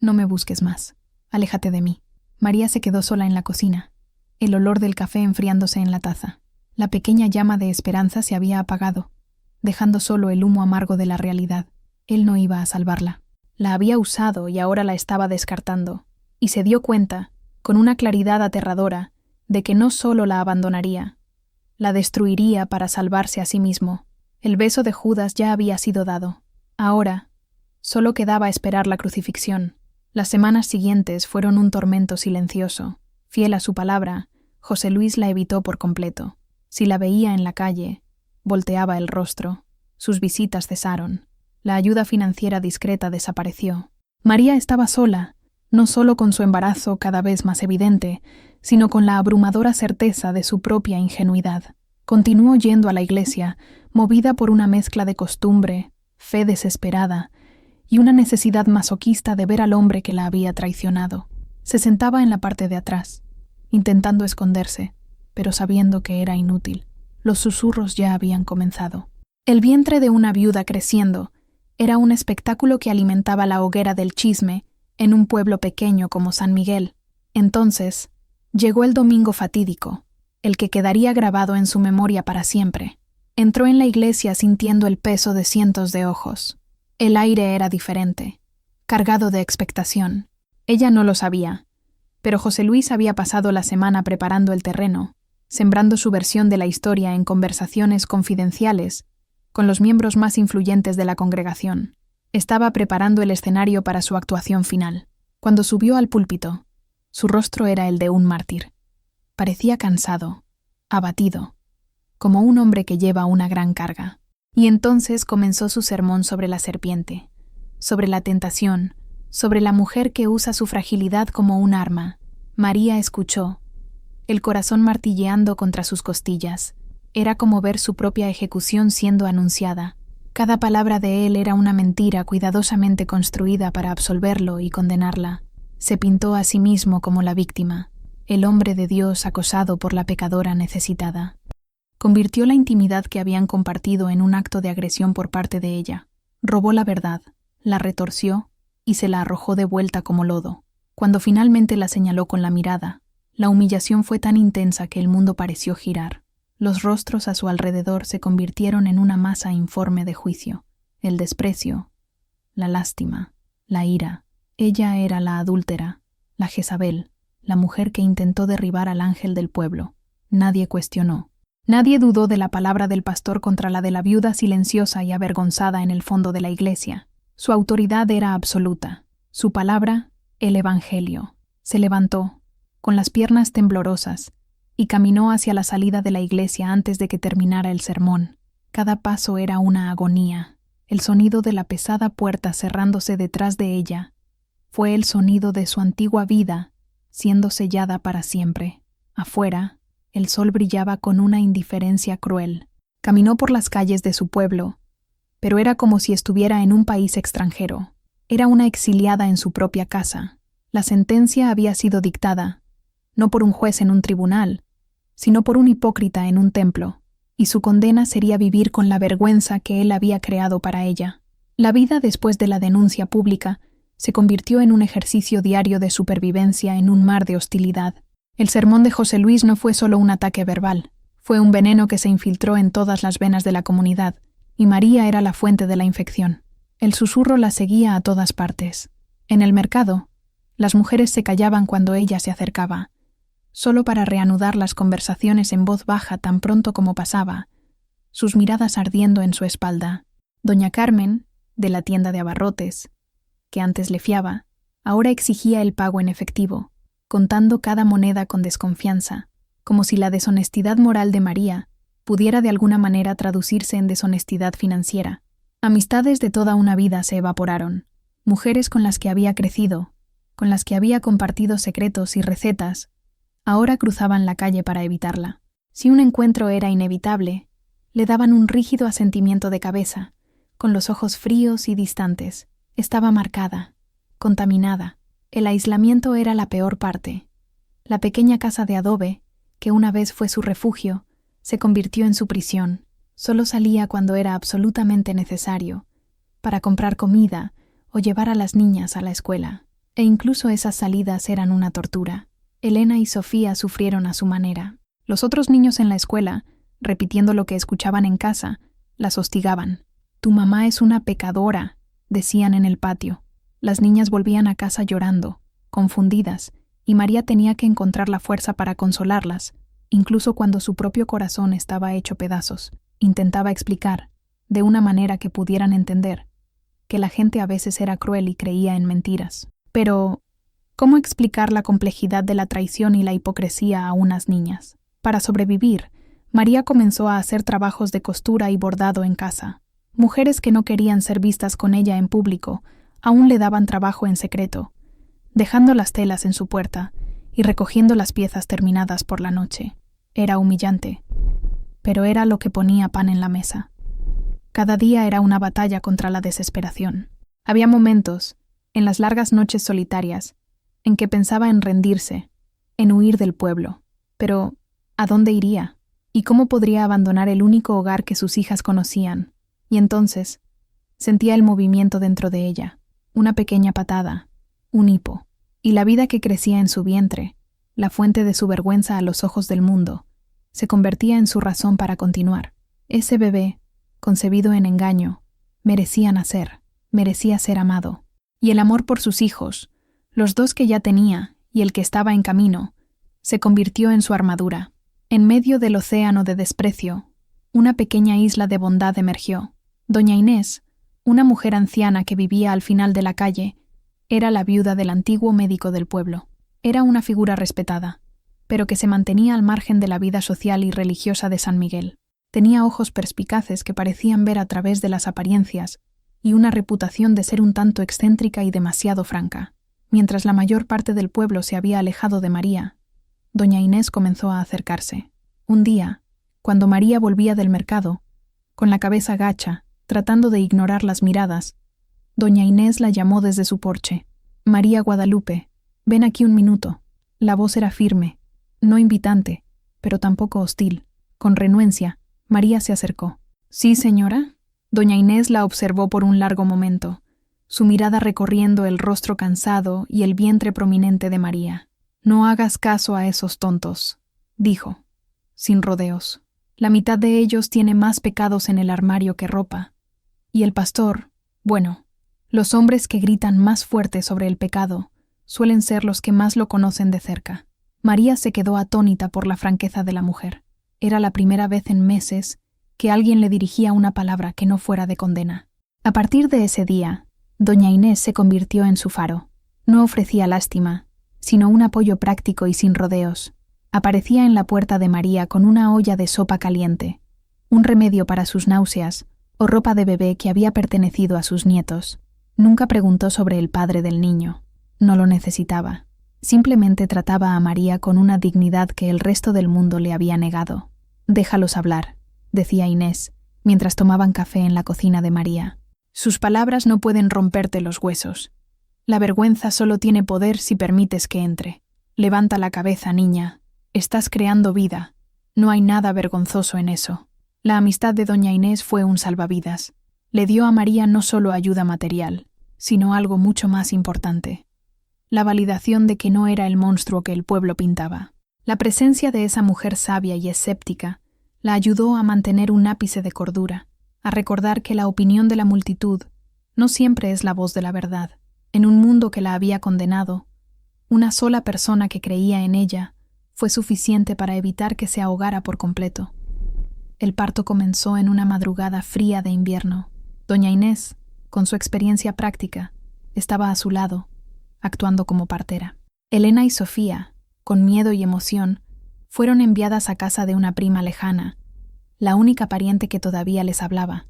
«No me busques más. Aléjate de mí». María se quedó sola en la cocina, el olor del café enfriándose en la taza. La pequeña llama de esperanza se había apagado, dejando solo el humo amargo de la realidad. Él no iba a salvarla. La había usado y ahora la estaba descartando, y se dio cuenta, con una claridad aterradora, de que no solo la abandonaría, la destruiría para salvarse a sí mismo. El beso de Judas ya había sido dado. Ahora, solo quedaba esperar la crucifixión. Las semanas siguientes fueron un tormento silencioso. Fiel a su palabra, José Luis la evitó por completo. Si la veía en la calle, volteaba el rostro. Sus visitas cesaron. La ayuda financiera discreta desapareció. María estaba sola, no solo con su embarazo cada vez más evidente, sino con la abrumadora certeza de su propia ingenuidad. Continuó yendo a la iglesia, movida por una mezcla de costumbre, fe desesperada y una necesidad masoquista de ver al hombre que la había traicionado. Se sentaba en la parte de atrás, intentando esconderse, pero sabiendo que era inútil. Los susurros ya habían comenzado. El vientre de una viuda creciendo era un espectáculo que alimentaba la hoguera del chisme en un pueblo pequeño como San Miguel. Entonces, llegó el domingo fatídico, el que quedaría grabado en su memoria para siempre. Entró en la iglesia sintiendo el peso de cientos de ojos. El aire era diferente, cargado de expectación. Ella no lo sabía, pero José Luis había pasado la semana preparando el terreno, sembrando su versión de la historia en conversaciones confidenciales con los miembros más influyentes de la congregación. Estaba preparando el escenario para su actuación final. Cuando subió al púlpito, su rostro era el de un mártir. Parecía cansado, abatido, como un hombre que lleva una gran carga. Y entonces comenzó su sermón sobre la serpiente, sobre la tentación, sobre la mujer que usa su fragilidad como un arma. María escuchó, el corazón martilleando contra sus costillas. Era como ver su propia ejecución siendo anunciada. Cada palabra de él era una mentira cuidadosamente construida para absolverlo y condenarla. Se pintó a sí mismo como la víctima, el hombre de Dios acosado por la pecadora necesitada. Convirtió la intimidad que habían compartido en un acto de agresión por parte de ella. Robó la verdad, la retorció y se la arrojó de vuelta como lodo. Cuando finalmente la señaló con la mirada, la humillación fue tan intensa que el mundo pareció girar. Los rostros a su alrededor se convirtieron en una masa informe de juicio. El desprecio, la lástima, la ira. Ella era la adúltera, la Jezabel, la mujer que intentó derribar al ángel del pueblo. Nadie cuestionó. Nadie dudó de la palabra del pastor contra la de la viuda silenciosa y avergonzada en el fondo de la iglesia. Su autoridad era absoluta. Su palabra, el evangelio. Se levantó, con las piernas temblorosas, y caminó hacia la salida de la iglesia antes de que terminara el sermón. Cada paso era una agonía. El sonido de la pesada puerta cerrándose detrás de ella fue el sonido de su antigua vida siendo sellada para siempre. Afuera, el sol brillaba con una indiferencia cruel. Caminó por las calles de su pueblo, pero era como si estuviera en un país extranjero. Era una exiliada en su propia casa. La sentencia había sido dictada, no por un juez en un tribunal, sino por un hipócrita en un templo, y su condena sería vivir con la vergüenza que él había creado para ella. La vida después de la denuncia pública se convirtió en un ejercicio diario de supervivencia en un mar de hostilidad. El sermón de José Luis no fue solo un ataque verbal, fue un veneno que se infiltró en todas las venas de la comunidad, y María era la fuente de la infección. El susurro la seguía a todas partes. En el mercado, las mujeres se callaban cuando ella se acercaba, solo para reanudar las conversaciones en voz baja tan pronto como pasaba, sus miradas ardiendo en su espalda. Doña Carmen, de la tienda de abarrotes, que antes le fiaba, ahora exigía el pago en efectivo, contando cada moneda con desconfianza, como si la deshonestidad moral de María pudiera de alguna manera traducirse en deshonestidad financiera. Amistades de toda una vida se evaporaron, mujeres con las que había crecido, con las que había compartido secretos y recetas, ahora cruzaban la calle para evitarla. Si un encuentro era inevitable, le daban un rígido asentimiento de cabeza, con los ojos fríos y distantes. Estaba marcada, contaminada. El aislamiento era la peor parte. La pequeña casa de adobe, que una vez fue su refugio, se convirtió en su prisión. Solo salía cuando era absolutamente necesario, para comprar comida o llevar a las niñas a la escuela. E incluso esas salidas eran una tortura. Elena y Sofía sufrieron a su manera. Los otros niños en la escuela, repitiendo lo que escuchaban en casa, las hostigaban. «Tu mamá es una pecadora», decían en el patio. Las niñas volvían a casa llorando, confundidas, y María tenía que encontrar la fuerza para consolarlas, incluso cuando su propio corazón estaba hecho pedazos. Intentaba explicar, de una manera que pudieran entender, que la gente a veces era cruel y creía en mentiras. Pero, ¿cómo explicar la complejidad de la traición y la hipocresía a unas niñas? Para sobrevivir, María comenzó a hacer trabajos de costura y bordado en casa. Mujeres que no querían ser vistas con ella en público aún le daban trabajo en secreto, dejando las telas en su puerta y recogiendo las piezas terminadas por la noche. Era humillante, pero era lo que ponía pan en la mesa. Cada día era una batalla contra la desesperación. Había momentos, en las largas noches solitarias, en que pensaba en rendirse, en huir del pueblo. Pero, ¿a dónde iría? ¿Y cómo podría abandonar el único hogar que sus hijas conocían? Y entonces, sentía el movimiento dentro de ella, una pequeña patada, un hipo, y la vida que crecía en su vientre, la fuente de su vergüenza a los ojos del mundo, se convertía en su razón para continuar. Ese bebé, concebido en engaño, merecía nacer, merecía ser amado. Y el amor por sus hijos Los dos que ya tenía y el que estaba en camino, se convirtió en su armadura. En medio del océano de desprecio, una pequeña isla de bondad emergió. Doña Inés, una mujer anciana que vivía al final de la calle, era la viuda del antiguo médico del pueblo. Era una figura respetada, pero que se mantenía al margen de la vida social y religiosa de San Miguel. Tenía ojos perspicaces que parecían ver a través de las apariencias y una reputación de ser un tanto excéntrica y demasiado franca. Mientras la mayor parte del pueblo se había alejado de María, doña Inés comenzó a acercarse. Un día, cuando María volvía del mercado, con la cabeza gacha, tratando de ignorar las miradas, doña Inés la llamó desde su porche. «María Guadalupe, ven aquí un minuto». La voz era firme, no invitante, pero tampoco hostil. Con renuencia, María se acercó. «¿Sí, señora?» Doña Inés la observó por un largo momento, su mirada recorriendo el rostro cansado y el vientre prominente de María. «No hagas caso a esos tontos», dijo, sin rodeos. «La mitad de ellos tiene más pecados en el armario que ropa. Y el pastor, bueno, los hombres que gritan más fuerte sobre el pecado suelen ser los que más lo conocen de cerca». María se quedó atónita por la franqueza de la mujer. Era la primera vez en meses que alguien le dirigía una palabra que no fuera de condena. A partir de ese día, doña Inés se convirtió en su faro. No ofrecía lástima, sino un apoyo práctico y sin rodeos. Aparecía en la puerta de María con una olla de sopa caliente, un remedio para sus náuseas o ropa de bebé que había pertenecido a sus nietos. Nunca preguntó sobre el padre del niño. No lo necesitaba. Simplemente trataba a María con una dignidad que el resto del mundo le había negado. «Déjalos hablar», decía Inés, mientras tomaban café en la cocina de María. «Sus palabras no pueden romperte los huesos. La vergüenza solo tiene poder si permites que entre. Levanta la cabeza, niña. Estás creando vida. No hay nada vergonzoso en eso». La amistad de doña Inés fue un salvavidas. Le dio a María no solo ayuda material, sino algo mucho más importante: la validación de que no era el monstruo que el pueblo pintaba. La presencia de esa mujer sabia y escéptica la ayudó a mantener un ápice de cordura, a recordar que la opinión de la multitud no siempre es la voz de la verdad. En un mundo que la había condenado, una sola persona que creía en ella fue suficiente para evitar que se ahogara por completo. El parto comenzó en una madrugada fría de invierno. Doña Inés, con su experiencia práctica, estaba a su lado, actuando como partera. Elena y Sofía, con miedo y emoción, fueron enviadas a casa de una prima lejana, la única pariente que todavía les hablaba.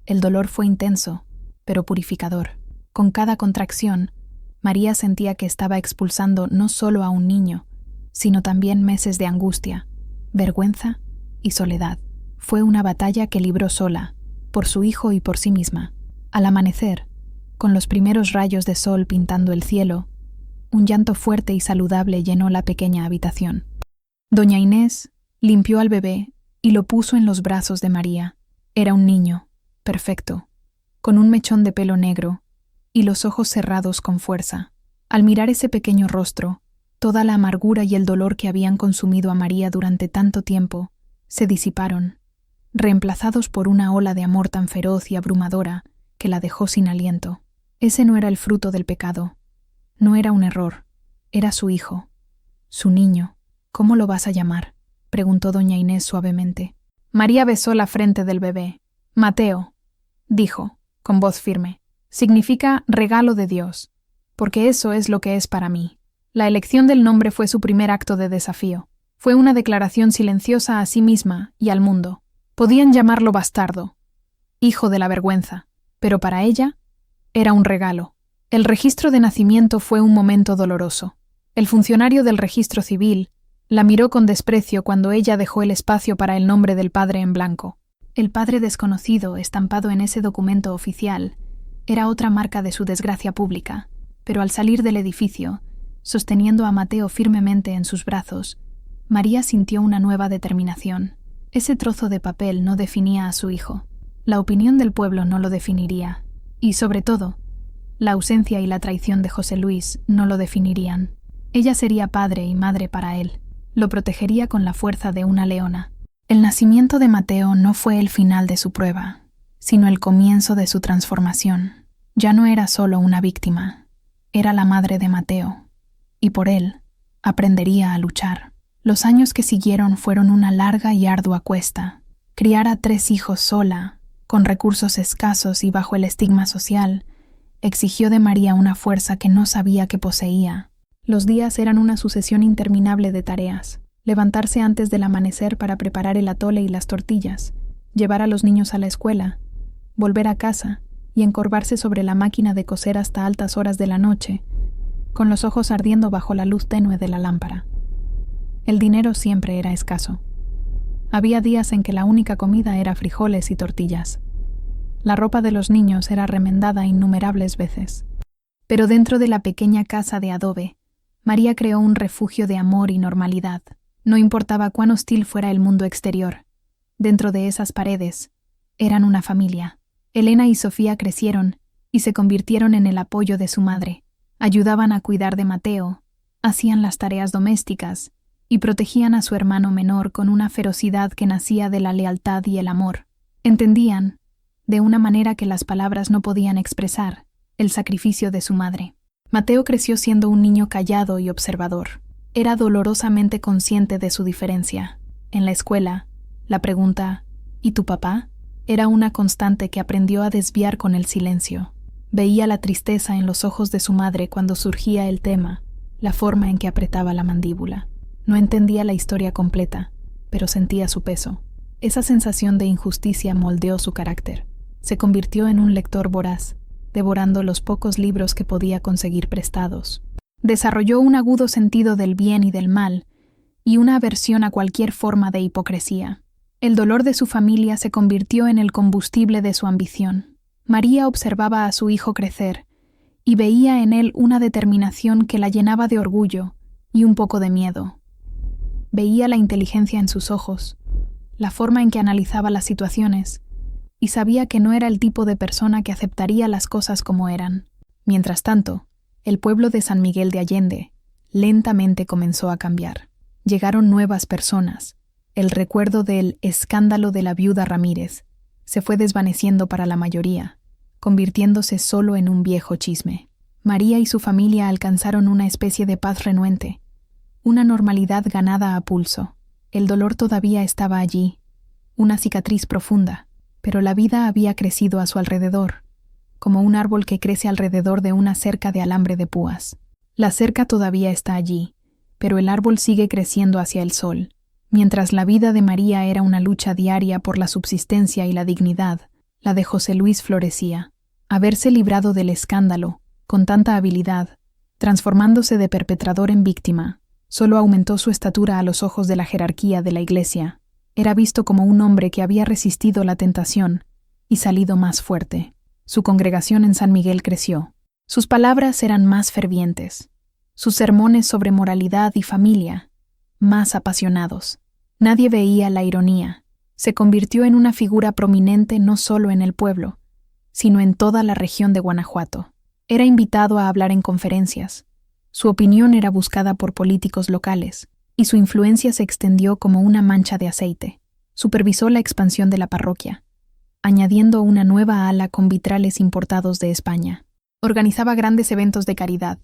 El dolor fue intenso, pero purificador. Con cada contracción, María sentía que estaba expulsando no solo a un niño, sino también meses de angustia, vergüenza y soledad. Fue una batalla que libró sola, por su hijo y por sí misma. Al amanecer, con los primeros rayos de sol pintando el cielo, un llanto fuerte y saludable llenó la pequeña habitación. Doña Inés limpió al bebé y lo puso en los brazos de María. Era un niño, perfecto, con un mechón de pelo negro y los ojos cerrados con fuerza. Al mirar ese pequeño rostro, toda la amargura y el dolor que habían consumido a María durante tanto tiempo se disiparon, reemplazados por una ola de amor tan feroz y abrumadora que la dejó sin aliento. Ese no era el fruto del pecado. No era un error. Era su hijo. Su niño. «¿Cómo lo vas a llamar?», preguntó doña Inés suavemente. María besó la frente del bebé. «Mateo», dijo, con voz firme. «Significa regalo de Dios, porque eso es lo que es para mí». La elección del nombre fue su primer acto de desafío. Fue una declaración silenciosa a sí misma y al mundo. Podían llamarlo bastardo, hijo de la vergüenza, pero para ella era un regalo. El registro de nacimiento fue un momento doloroso. El funcionario del registro civil la miró con desprecio cuando ella dejó el espacio para el nombre del padre en blanco. El padre desconocido, estampado en ese documento oficial, era otra marca de su desgracia pública, pero al salir del edificio, sosteniendo a Mateo firmemente en sus brazos, María sintió una nueva determinación. Ese trozo de papel no definía a su hijo. La opinión del pueblo no lo definiría. Y, sobre todo, la ausencia y la traición de José Luis no lo definirían. Ella sería padre y madre para él. Lo protegería con la fuerza de una leona. El nacimiento de Mateo no fue el final de su prueba, sino el comienzo de su transformación. Ya no era solo una víctima. Era la madre de Mateo, y por él aprendería a luchar. Los años que siguieron fueron una larga y ardua cuesta. Criar a 3 hijos sola, con recursos escasos y bajo el estigma social, exigió de María una fuerza que no sabía que poseía. Los días eran una sucesión interminable de tareas. Levantarse antes del amanecer para preparar el atole y las tortillas, llevar a los niños a la escuela, volver a casa y encorvarse sobre la máquina de coser hasta altas horas de la noche, con los ojos ardiendo bajo la luz tenue de la lámpara. El dinero siempre era escaso. Había días en que la única comida era frijoles y tortillas. La ropa de los niños era remendada innumerables veces. Pero dentro de la pequeña casa de adobe, María creó un refugio de amor y normalidad. No importaba cuán hostil fuera el mundo exterior. Dentro de esas paredes, eran una familia. Elena y Sofía crecieron y se convirtieron en el apoyo de su madre. Ayudaban a cuidar de Mateo, hacían las tareas domésticas y protegían a su hermano menor con una ferocidad que nacía de la lealtad y el amor. Entendían, de una manera que las palabras no podían expresar, el sacrificio de su madre. Mateo creció siendo un niño callado y observador. Era dolorosamente consciente de su diferencia. En la escuela, la pregunta ¿y tu papá? Era una constante que aprendió a desviar con el silencio. Veía la tristeza en los ojos de su madre cuando surgía el tema, la forma en que apretaba la mandíbula. No entendía la historia completa, pero sentía su peso. Esa sensación de injusticia moldeó su carácter. Se convirtió en un lector voraz, devorando los pocos libros que podía conseguir prestados. Desarrolló un agudo sentido del bien y del mal, y una aversión a cualquier forma de hipocresía. El dolor de su familia se convirtió en el combustible de su ambición. María observaba a su hijo crecer, y veía en él una determinación que la llenaba de orgullo y un poco de miedo. Veía la inteligencia en sus ojos, la forma en que analizaba las situaciones, y sabía que no era el tipo de persona que aceptaría las cosas como eran. Mientras tanto, el pueblo de San Miguel de Allende lentamente comenzó a cambiar. Llegaron nuevas personas. El recuerdo del escándalo de la viuda Ramírez se fue desvaneciendo para la mayoría, convirtiéndose solo en un viejo chisme. María y su familia alcanzaron una especie de paz renuente, una normalidad ganada a pulso. El dolor todavía estaba allí, una cicatriz profunda, pero la vida había crecido a su alrededor, como un árbol que crece alrededor de una cerca de alambre de púas. La cerca todavía está allí, pero el árbol sigue creciendo hacia el sol. Mientras la vida de María era una lucha diaria por la subsistencia y la dignidad, la de José Luis florecía. Haberse librado del escándalo, con tanta habilidad, transformándose de perpetrador en víctima, solo aumentó su estatura a los ojos de la jerarquía de la Iglesia. Era visto como un hombre que había resistido la tentación y salido más fuerte. Su congregación en San Miguel creció. Sus palabras eran más fervientes. Sus sermones sobre moralidad y familia, más apasionados. Nadie veía la ironía. Se convirtió en una figura prominente no solo en el pueblo, sino en toda la región de Guanajuato. Era invitado a hablar en conferencias. Su opinión era buscada por políticos locales, y su influencia se extendió como una mancha de aceite. Supervisó la expansión de la parroquia, añadiendo una nueva ala con vitrales importados de España. Organizaba grandes eventos de caridad,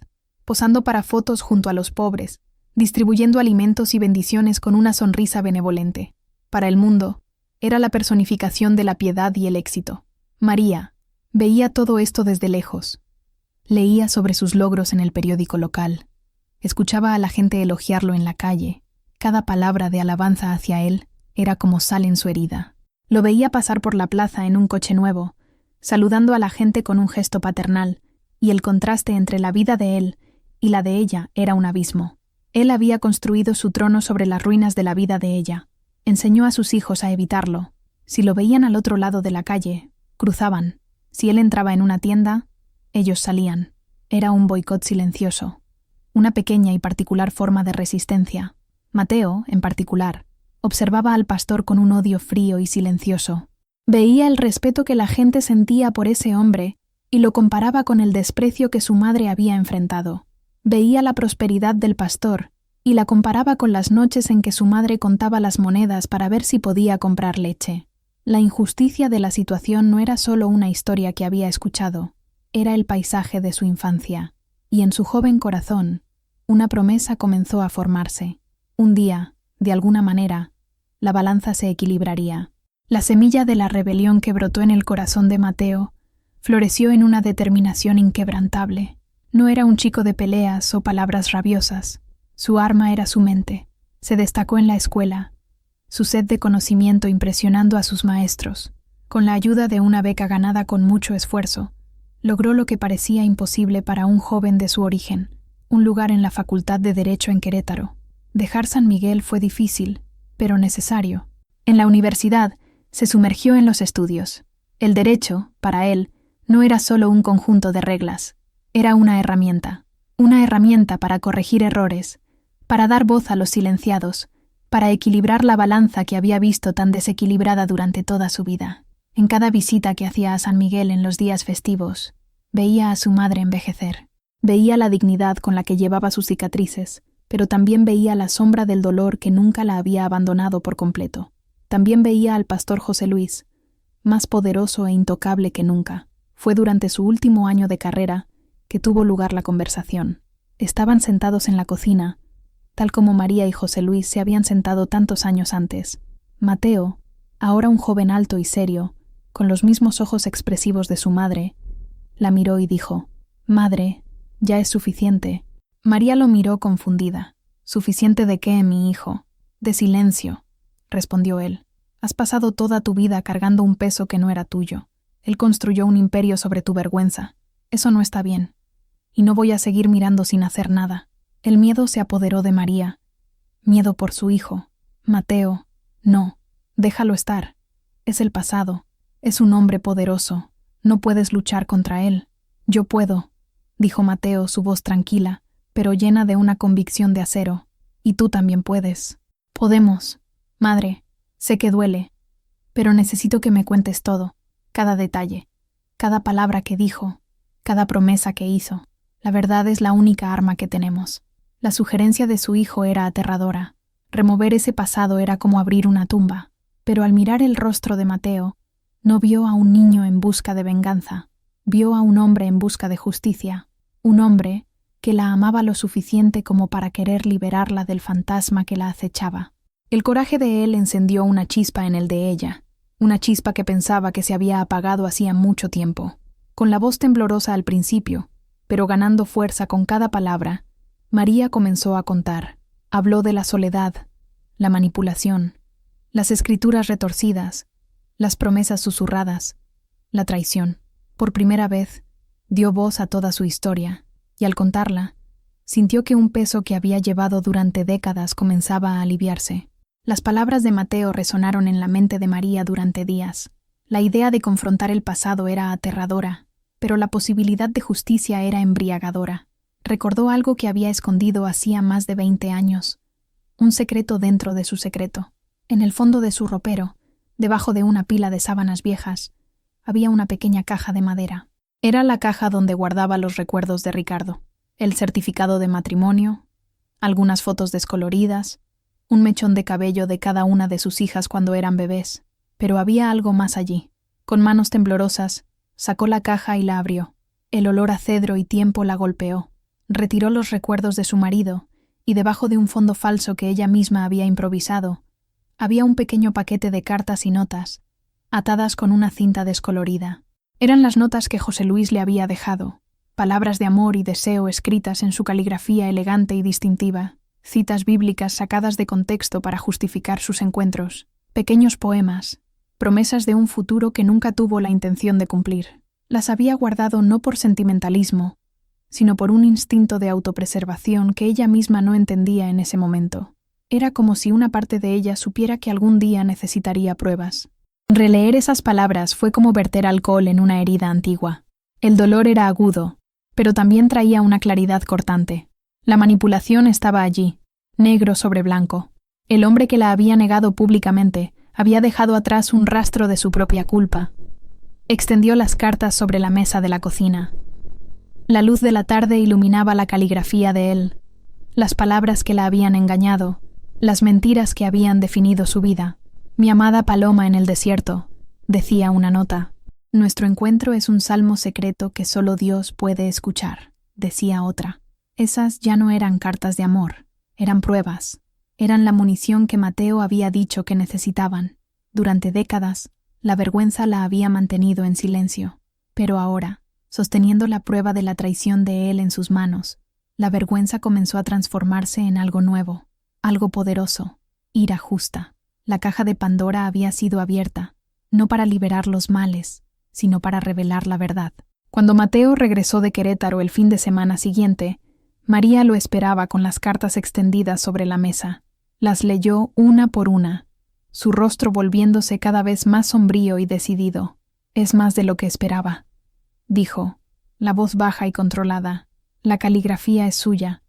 posando para fotos junto a los pobres, distribuyendo alimentos y bendiciones con una sonrisa benevolente. Para el mundo, era la personificación de la piedad y el éxito. María veía todo esto desde lejos. Leía sobre sus logros en el periódico local. Escuchaba a la gente elogiarlo en la calle. Cada palabra de alabanza hacia él era como sal en su herida. Lo veía pasar por la plaza en un coche nuevo, saludando a la gente con un gesto paternal, y el contraste entre la vida de él y la de ella era un abismo. Él había construido su trono sobre las ruinas de la vida de ella. Enseñó a sus hijos a evitarlo. Si lo veían al otro lado de la calle, cruzaban. Si él entraba en una tienda, ellos salían. Era un boicot silencioso, una pequeña y particular forma de resistencia. Mateo, en particular, observaba al pastor con un odio frío y silencioso. Veía el respeto que la gente sentía por ese hombre y lo comparaba con el desprecio que su madre había enfrentado. Veía la prosperidad del pastor y la comparaba con las noches en que su madre contaba las monedas para ver si podía comprar leche. La injusticia de la situación no era solo una historia que había escuchado, era el paisaje de su infancia. y en su joven corazón una promesa comenzó a formarse. Un día, de alguna manera, la balanza se equilibraría. La semilla de la rebelión que brotó en el corazón de Mateo floreció en una determinación inquebrantable. No era un chico de peleas o palabras rabiosas. Su arma era su mente. Se destacó en la escuela, su sed de conocimiento impresionando a sus maestros. Con la ayuda de una beca ganada con mucho esfuerzo, logró lo que parecía imposible para un joven de su origen, un lugar en la Facultad de Derecho en Querétaro. Dejar San Miguel fue difícil, pero necesario. En la universidad, se sumergió en los estudios. El derecho, para él, no era solo un conjunto de reglas, era una herramienta para corregir errores, para dar voz a los silenciados, para equilibrar la balanza que había visto tan desequilibrada durante toda su vida. En cada visita que hacía a San Miguel en los días festivos, veía a su madre envejecer. Veía la dignidad con la que llevaba sus cicatrices, pero también veía la sombra del dolor que nunca la había abandonado por completo. También veía al pastor José Luis, más poderoso e intocable que nunca. Fue durante su último año de carrera que tuvo lugar la conversación. Estaban sentados en la cocina, tal como María y José Luis se habían sentado tantos años antes. Mateo, ahora un joven alto y serio, con los mismos ojos expresivos de su madre, la miró y dijo: «Madre, ya es suficiente». María lo miró confundida. «¿Suficiente de qué, mi hijo?» «De silencio», respondió él. «Has pasado toda tu vida cargando un peso que no era tuyo. Él construyó un imperio sobre tu vergüenza. Eso no está bien. Y no voy a seguir mirando sin hacer nada». El miedo se apoderó de María. Miedo por su hijo. «Mateo, no, déjalo estar. Es el pasado. Es un hombre poderoso. No puedes luchar contra él». «Yo puedo», dijo Mateo, su voz tranquila, pero llena de una convicción de acero. «Y tú también puedes». «Podemos. Madre, sé que duele, pero necesito que me cuentes todo, cada detalle, cada palabra que dijo, cada promesa que hizo. La verdad es la única arma que tenemos». La sugerencia de su hijo era aterradora. Remover ese pasado era como abrir una tumba. Pero al mirar el rostro de Mateo, no vio a un niño en busca de venganza. Vio a un hombre en busca de justicia. Un hombre que la amaba lo suficiente como para querer liberarla del fantasma que la acechaba. El coraje de él encendió una chispa en el de ella. Una chispa que pensaba que se había apagado hacía mucho tiempo. Con la voz temblorosa al principio, pero ganando fuerza con cada palabra, María comenzó a contar. Habló de la soledad, la manipulación, las escrituras retorcidas, las promesas susurradas, la traición. Por primera vez, dio voz a toda su historia, y al contarla, sintió que un peso que había llevado durante décadas comenzaba a aliviarse. Las palabras de Mateo resonaron en la mente de María durante días. La idea de confrontar el pasado era aterradora, pero la posibilidad de justicia era embriagadora. Recordó algo que había escondido hacía más de 20 años, un secreto dentro de su secreto. En el fondo de su ropero, debajo de una pila de sábanas viejas, había una pequeña caja de madera. Era la caja donde guardaba los recuerdos de Ricardo, el certificado de matrimonio, algunas fotos descoloridas, un mechón de cabello de cada una de sus hijas cuando eran bebés. Pero había algo más allí. Con manos temblorosas, sacó la caja y la abrió. El olor a cedro y tiempo la golpeó. Retiró los recuerdos de su marido, y debajo de un fondo falso que ella misma había improvisado, había un pequeño paquete de cartas y notas, atadas con una cinta descolorida. Eran las notas que José Luis le había dejado, palabras de amor y deseo escritas en su caligrafía elegante y distintiva, citas bíblicas sacadas de contexto para justificar sus encuentros, pequeños poemas, promesas de un futuro que nunca tuvo la intención de cumplir. Las había guardado no por sentimentalismo, sino por un instinto de autopreservación que ella misma no entendía en ese momento. Era como si una parte de ella supiera que algún día necesitaría pruebas. Releer esas palabras fue como verter alcohol en una herida antigua. El dolor era agudo, pero también traía una claridad cortante. La manipulación estaba allí, negro sobre blanco. El hombre que la había negado públicamente había dejado atrás un rastro de su propia culpa. Extendió las cartas sobre la mesa de la cocina. La luz de la tarde iluminaba la caligrafía de él, las palabras que la habían engañado, las mentiras que habían definido su vida. «Mi amada paloma en el desierto», decía una nota. «Nuestro encuentro es un salmo secreto que solo Dios puede escuchar». decía otra. Esas ya no eran cartas de amor, eran pruebas. Eran la munición que Mateo había dicho que necesitaban. Durante décadas, la vergüenza la había mantenido en silencio. Pero ahora, sosteniendo la prueba de la traición de él en sus manos, la vergüenza comenzó a transformarse en algo nuevo, algo poderoso, ira justa. La caja de Pandora había sido abierta, no para liberar los males, sino para revelar la verdad. Cuando Mateo regresó de Querétaro el fin de semana siguiente, María lo esperaba con las cartas extendidas sobre la mesa. Las leyó una por una, su rostro volviéndose cada vez más sombrío y decidido. «Es más de lo que esperaba», dijo, la voz baja y controlada. «La caligrafía es suya.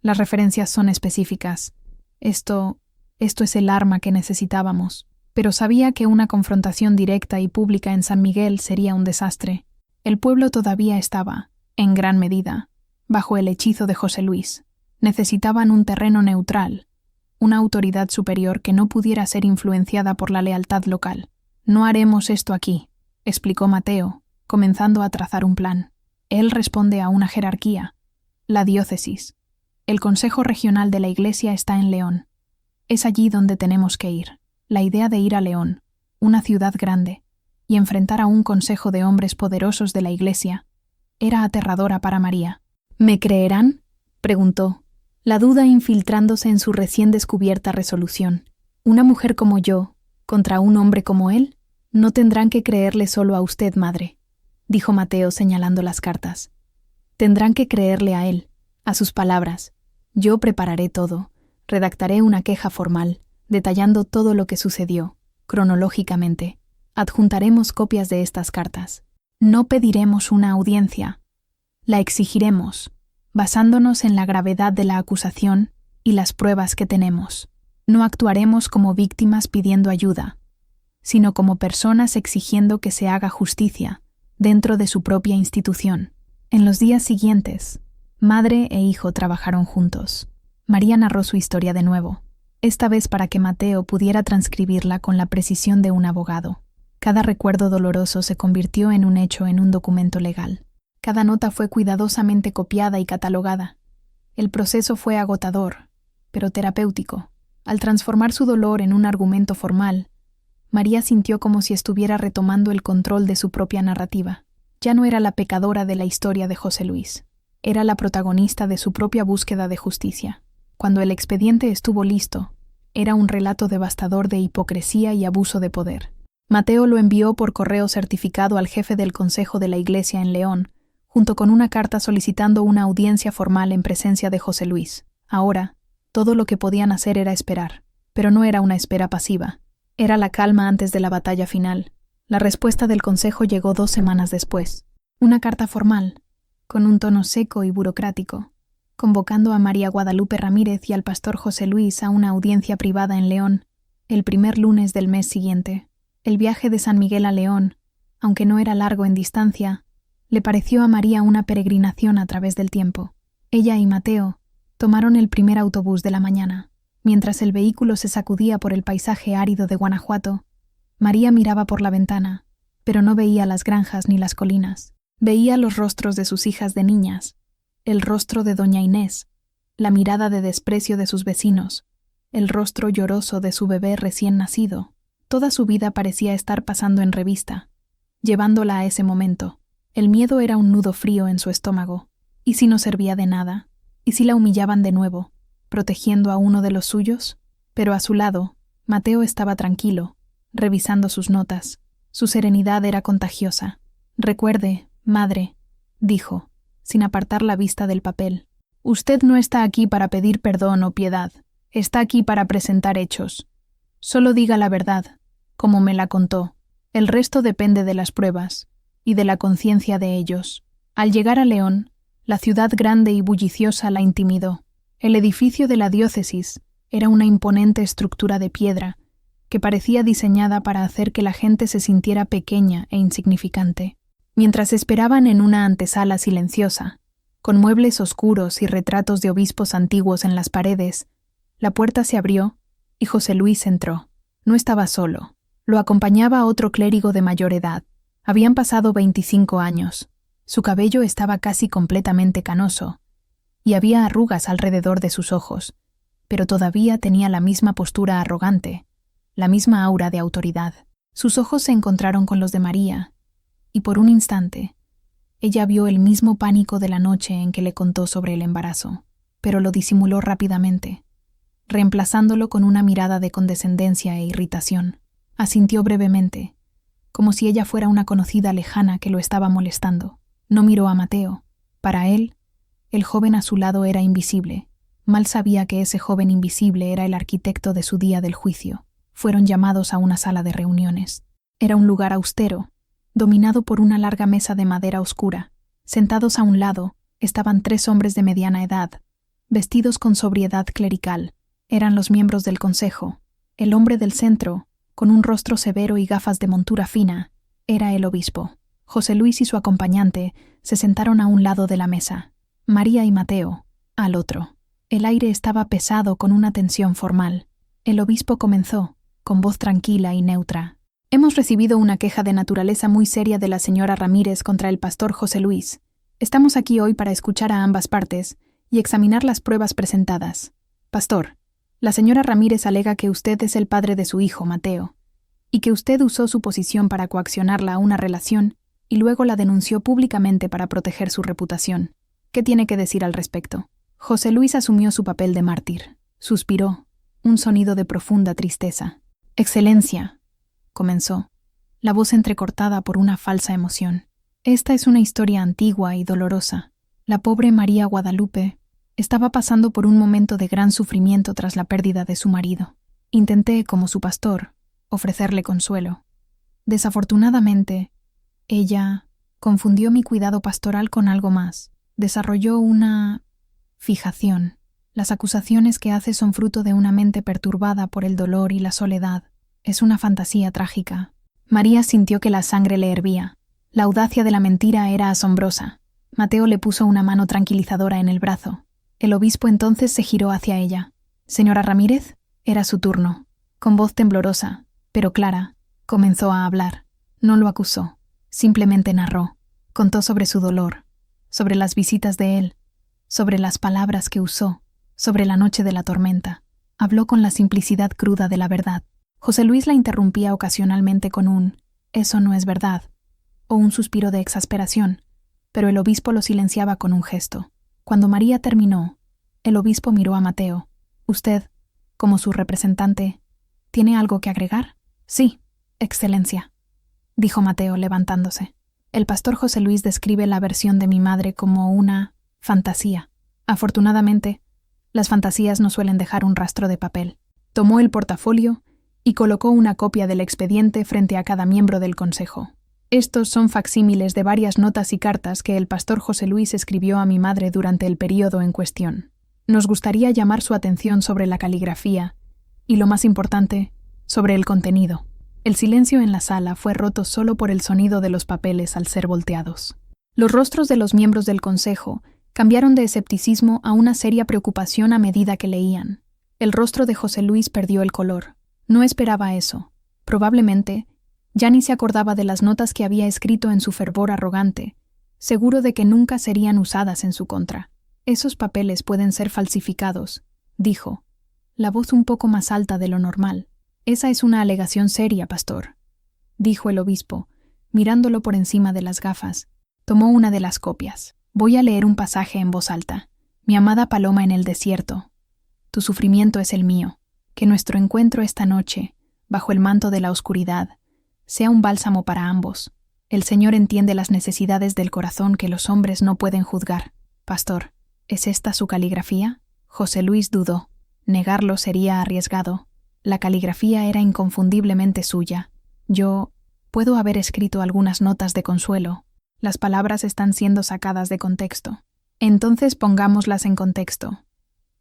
Las referencias son específicas. Esto es el arma que necesitábamos». Pero sabía que una confrontación directa y pública en San Miguel sería un desastre. El pueblo todavía estaba, en gran medida, bajo el hechizo de José Luis. Necesitaban un terreno neutral, una autoridad superior que no pudiera ser influenciada por la lealtad local. «No haremos esto aquí», explicó Mateo, comenzando a trazar un plan. Él responde a una jerarquía. La diócesis. El Consejo Regional de la Iglesia está en León. Es allí donde tenemos que ir. La idea de ir a León, una ciudad grande, y enfrentar a un consejo de hombres poderosos de la Iglesia, era aterradora para María. «¿Me creerán?», preguntó, la duda infiltrándose en su recién descubierta resolución. «Una mujer como yo, contra un hombre como él, no tendrán que creerle solo a usted, madre», dijo Mateo señalando las cartas. «Tendrán que creerle a él, a sus palabras. Yo prepararé todo, redactaré una queja formal, detallando todo lo que sucedió, cronológicamente. Adjuntaremos copias de estas cartas. No pediremos una audiencia. La exigiremos, basándonos en la gravedad de la acusación y las pruebas que tenemos. No actuaremos como víctimas pidiendo ayuda, sino como personas exigiendo que se haga justicia dentro de su propia institución». En los días siguientes, madre e hijo trabajaron juntos. María narró su historia de nuevo, esta vez para que Mateo pudiera transcribirla con la precisión de un abogado. Cada recuerdo doloroso se convirtió en un hecho en un documento legal. Cada nota fue cuidadosamente copiada y catalogada. El proceso fue agotador, pero terapéutico. Al transformar su dolor en un argumento formal, María sintió como si estuviera retomando el control de su propia narrativa. Ya no era la pecadora de la historia de José Luis. Era la protagonista de su propia búsqueda de justicia. Cuando el expediente estuvo listo, era un relato devastador de hipocresía y abuso de poder. Mateo lo envió por correo certificado al jefe del Consejo de la Iglesia en León, junto con una carta solicitando una audiencia formal en presencia de José Luis. Ahora, todo lo que podían hacer era esperar, pero no era una espera pasiva. Era la calma antes de la batalla final. La respuesta del Consejo llegó 2 semanas después. Una carta formal, con un tono seco y burocrático, convocando a María Guadalupe Ramírez y al pastor José Luis a una audiencia privada en León, el primer lunes del mes siguiente. El viaje de San Miguel a León, aunque no era largo en distancia, le pareció a María una peregrinación a través del tiempo. Ella y Mateo tomaron el primer autobús de la mañana. Mientras el vehículo se sacudía por el paisaje árido de Guanajuato, María miraba por la ventana, pero no veía las granjas ni las colinas. Veía los rostros de sus hijas de niñas, el rostro de doña Inés, la mirada de desprecio de sus vecinos, el rostro lloroso de su bebé recién nacido. Toda su vida parecía estar pasando en revista, llevándola a ese momento. El miedo era un nudo frío en su estómago. ¿Y si no servía de nada? ¿Y si la humillaban de nuevo, protegiendo a uno de los suyos? Pero a su lado, Mateo estaba tranquilo, revisando sus notas. Su serenidad era contagiosa. «Recuerde, madre», dijo, sin apartar la vista del papel. «Usted no está aquí para pedir perdón o piedad. Está aquí para presentar hechos. Solo diga la verdad, como me la contó. El resto depende de las pruebas y de la conciencia de ellos». Al llegar a León, la ciudad grande y bulliciosa la intimidó. El edificio de la diócesis era una imponente estructura de piedra que parecía diseñada para hacer que la gente se sintiera pequeña e insignificante. Mientras esperaban en una antesala silenciosa, con muebles oscuros y retratos de obispos antiguos en las paredes, la puerta se abrió y José Luis entró. No estaba solo. Lo acompañaba otro clérigo de mayor edad. Habían pasado 25 años. Su cabello estaba casi completamente canoso, y había arrugas alrededor de sus ojos, pero todavía tenía la misma postura arrogante, la misma aura de autoridad. Sus ojos se encontraron con los de María, y por un instante, ella vio el mismo pánico de la noche en que le contó sobre el embarazo, pero lo disimuló rápidamente, reemplazándolo con una mirada de condescendencia e irritación. Asintió brevemente, como si ella fuera una conocida lejana que lo estaba molestando. No miró a Mateo. Para él, el joven a su lado era invisible. Mal sabía que ese joven invisible era el arquitecto de su día del juicio. Fueron llamados a una sala de reuniones. Era un lugar austero, dominado por una larga mesa de madera oscura. Sentados a un lado estaban 3 hombres de mediana edad, vestidos con sobriedad clerical. Eran los miembros del consejo. El hombre del centro, con un rostro severo y gafas de montura fina, era el obispo. José Luis y su acompañante se sentaron a un lado de la mesa, María y Mateo, al otro. El aire estaba pesado con una tensión formal. El obispo comenzó, con voz tranquila y neutra. Hemos recibido una queja de naturaleza muy seria de la señora Ramírez contra el pastor José Luis. Estamos aquí hoy para escuchar a ambas partes y examinar las pruebas presentadas. Pastor, la señora Ramírez alega que usted es el padre de su hijo, Mateo, y que usted usó su posición para coaccionarla a una relación y luego la denunció públicamente para proteger su reputación. ¿Qué tiene que decir al respecto? José Luis asumió su papel de mártir. Suspiró, un sonido de profunda tristeza. Excelencia, comenzó, la voz entrecortada por una falsa emoción. Esta es una historia antigua y dolorosa. La pobre María Guadalupe estaba pasando por un momento de gran sufrimiento tras la pérdida de su marido. Intenté, como su pastor, ofrecerle consuelo. Desafortunadamente, ella confundió mi cuidado pastoral con algo más. Desarrolló una fijación. Las acusaciones que hace son fruto de una mente perturbada por el dolor y la soledad. Es una fantasía trágica. María sintió que la sangre le hervía. La audacia de la mentira era asombrosa. Mateo le puso una mano tranquilizadora en el brazo. El obispo entonces se giró hacia ella. «Señora Ramírez», era su turno. Con voz temblorosa, pero clara, comenzó a hablar. No lo acusó. Simplemente narró. Contó sobre su dolor, sobre las visitas de él, sobre las palabras que usó, sobre la noche de la tormenta. Habló con la simplicidad cruda de la verdad. José Luis la interrumpía ocasionalmente con un «eso no es verdad» o un suspiro de exasperación, pero el obispo lo silenciaba con un gesto. Cuando María terminó, el obispo miró a Mateo. «Usted, como su representante, ¿tiene algo que agregar?» «Sí, Excelencia», dijo Mateo levantándose. «El pastor José Luis describe la versión de mi madre como una fantasía. Afortunadamente, las fantasías no suelen dejar un rastro de papel». Tomó el portafolio y colocó una copia del expediente frente a cada miembro del consejo. «Estos son facsímiles de varias notas y cartas que el pastor José Luis escribió a mi madre durante el período en cuestión. Nos gustaría llamar su atención sobre la caligrafía y, lo más importante, sobre el contenido». El silencio en la sala fue roto solo por el sonido de los papeles al ser volteados. Los rostros de los miembros del consejo cambiaron de escepticismo a una seria preocupación a medida que leían. El rostro de José Luis perdió el color. No esperaba eso. Probablemente, ya ni se acordaba de las notas que había escrito en su fervor arrogante, seguro de que nunca serían usadas en su contra. «Esos papeles pueden ser falsificados», dijo, la voz un poco más alta de lo normal. «Esa es una alegación seria, pastor», dijo el obispo, mirándolo por encima de las gafas. Tomó una de las copias. «Voy a leer un pasaje en voz alta. Mi amada paloma en el desierto. Tu sufrimiento es el mío. Que nuestro encuentro esta noche, bajo el manto de la oscuridad, sea un bálsamo para ambos. El Señor entiende las necesidades del corazón que los hombres no pueden juzgar. Pastor, ¿es esta su caligrafía?» José Luis dudó. Negarlo sería arriesgado. La caligrafía era inconfundiblemente suya. «Yo puedo haber escrito algunas notas de consuelo. Las palabras están siendo sacadas de contexto». «Entonces pongámoslas en contexto»,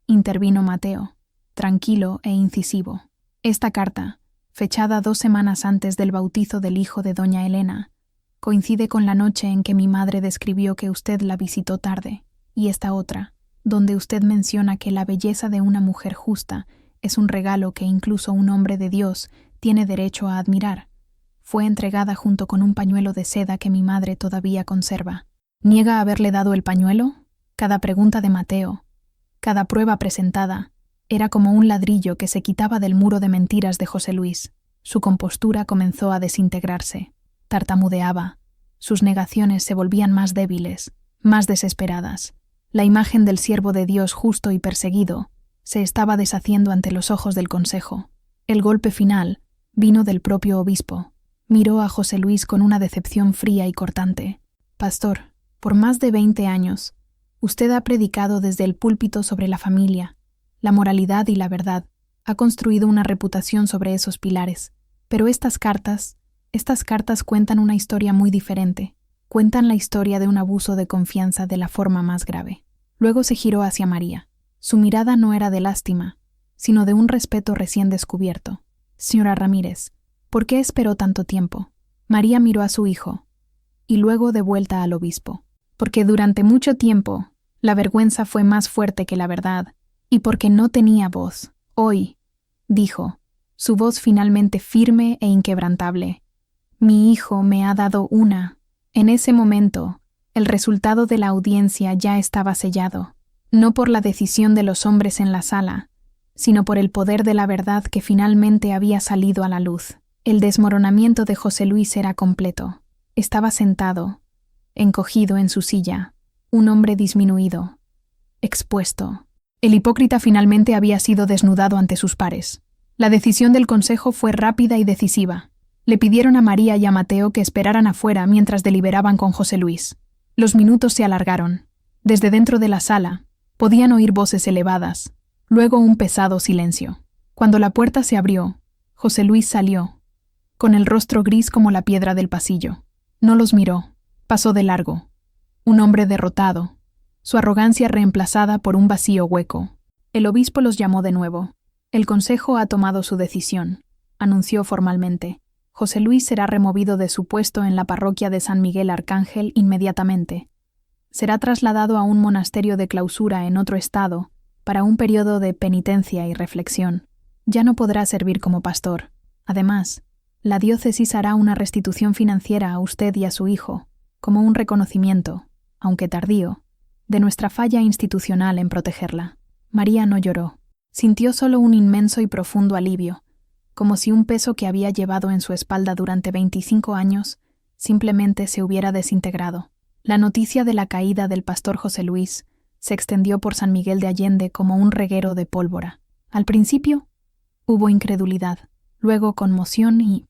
intervino Mateo, tranquilo e incisivo. «Esta carta, fechada 2 semanas antes del bautizo del hijo de doña Elena, coincide con la noche en que mi madre describió que usted la visitó tarde, y esta otra, donde usted menciona que la belleza de una mujer justa es un regalo que incluso un hombre de Dios tiene derecho a admirar, fue entregada junto con un pañuelo de seda que mi madre todavía conserva. ¿Niega haberle dado el pañuelo? Cada pregunta de Mateo, cada prueba presentada, era como un ladrillo que se quitaba del muro de mentiras de José Luis. Su compostura comenzó a desintegrarse. Tartamudeaba. Sus negaciones se volvían más débiles, más desesperadas. La imagen del siervo de Dios justo y perseguido se estaba deshaciendo ante los ojos del consejo. El golpe final vino del propio obispo. Miró a José Luis con una decepción fría y cortante. «Pastor, por más de 20 años, usted ha predicado desde el púlpito sobre la familia, la moralidad y la verdad. Ha construido una reputación sobre esos pilares. Pero estas cartas cuentan una historia muy diferente. Cuentan la historia de un abuso de confianza de la forma más grave». Luego se giró hacia María. Su mirada no era de lástima, sino de un respeto recién descubierto. «Señora Ramírez, ¿por qué esperó tanto tiempo?». María miró a su hijo, y luego de vuelta al obispo. «Porque durante mucho tiempo la vergüenza fue más fuerte que la verdad, y porque no tenía voz. Hoy», dijo, su voz finalmente firme e inquebrantable, «mi hijo me ha dado una». En ese momento, el resultado de la audiencia ya estaba sellado, no por la decisión de los hombres en la sala, sino por el poder de la verdad que finalmente había salido a la luz. El desmoronamiento de José Luis era completo. Estaba sentado, encogido en su silla, un hombre disminuido, expuesto. El hipócrita finalmente había sido desnudado ante sus pares. La decisión del consejo fue rápida y decisiva. Le pidieron a María y a Mateo que esperaran afuera mientras deliberaban con José Luis. Los minutos se alargaron. Desde dentro de la sala, podían oír voces elevadas, luego un pesado silencio. Cuando la puerta se abrió, José Luis salió, con el rostro gris como la piedra del pasillo. No los miró, pasó de largo. Un hombre derrotado, su arrogancia reemplazada por un vacío hueco. El obispo los llamó de nuevo. «El consejo ha tomado su decisión», anunció formalmente. «José Luis será removido de su puesto en la parroquia de San Miguel Arcángel inmediatamente. Será trasladado a un monasterio de clausura en otro estado para un periodo de penitencia y reflexión. Ya no podrá servir como pastor. Además, la diócesis hará una restitución financiera a usted y a su hijo, como un reconocimiento, aunque tardío, de nuestra falla institucional en protegerla». María no lloró. Sintió solo un inmenso y profundo alivio, como si un peso que había llevado en su espalda durante 25 años simplemente se hubiera desintegrado. La noticia de la caída del pastor José Luis se extendió por San Miguel de Allende como un reguero de pólvora. Al principio, hubo incredulidad, luego conmoción y,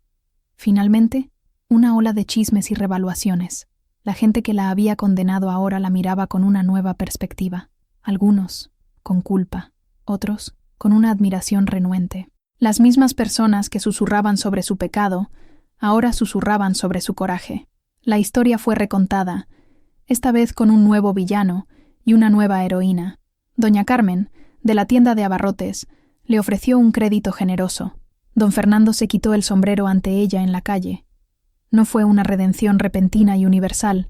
finalmente, una ola de chismes y revaluaciones. La gente que la había condenado ahora la miraba con una nueva perspectiva. Algunos, con culpa, otros, con una admiración renuente. Las mismas personas que susurraban sobre su pecado, ahora susurraban sobre su coraje. La historia fue recontada, esta vez con un nuevo villano y una nueva heroína. Doña Carmen, de la tienda de abarrotes, le ofreció un crédito generoso. Don Fernando se quitó el sombrero ante ella en la calle. No fue una redención repentina y universal,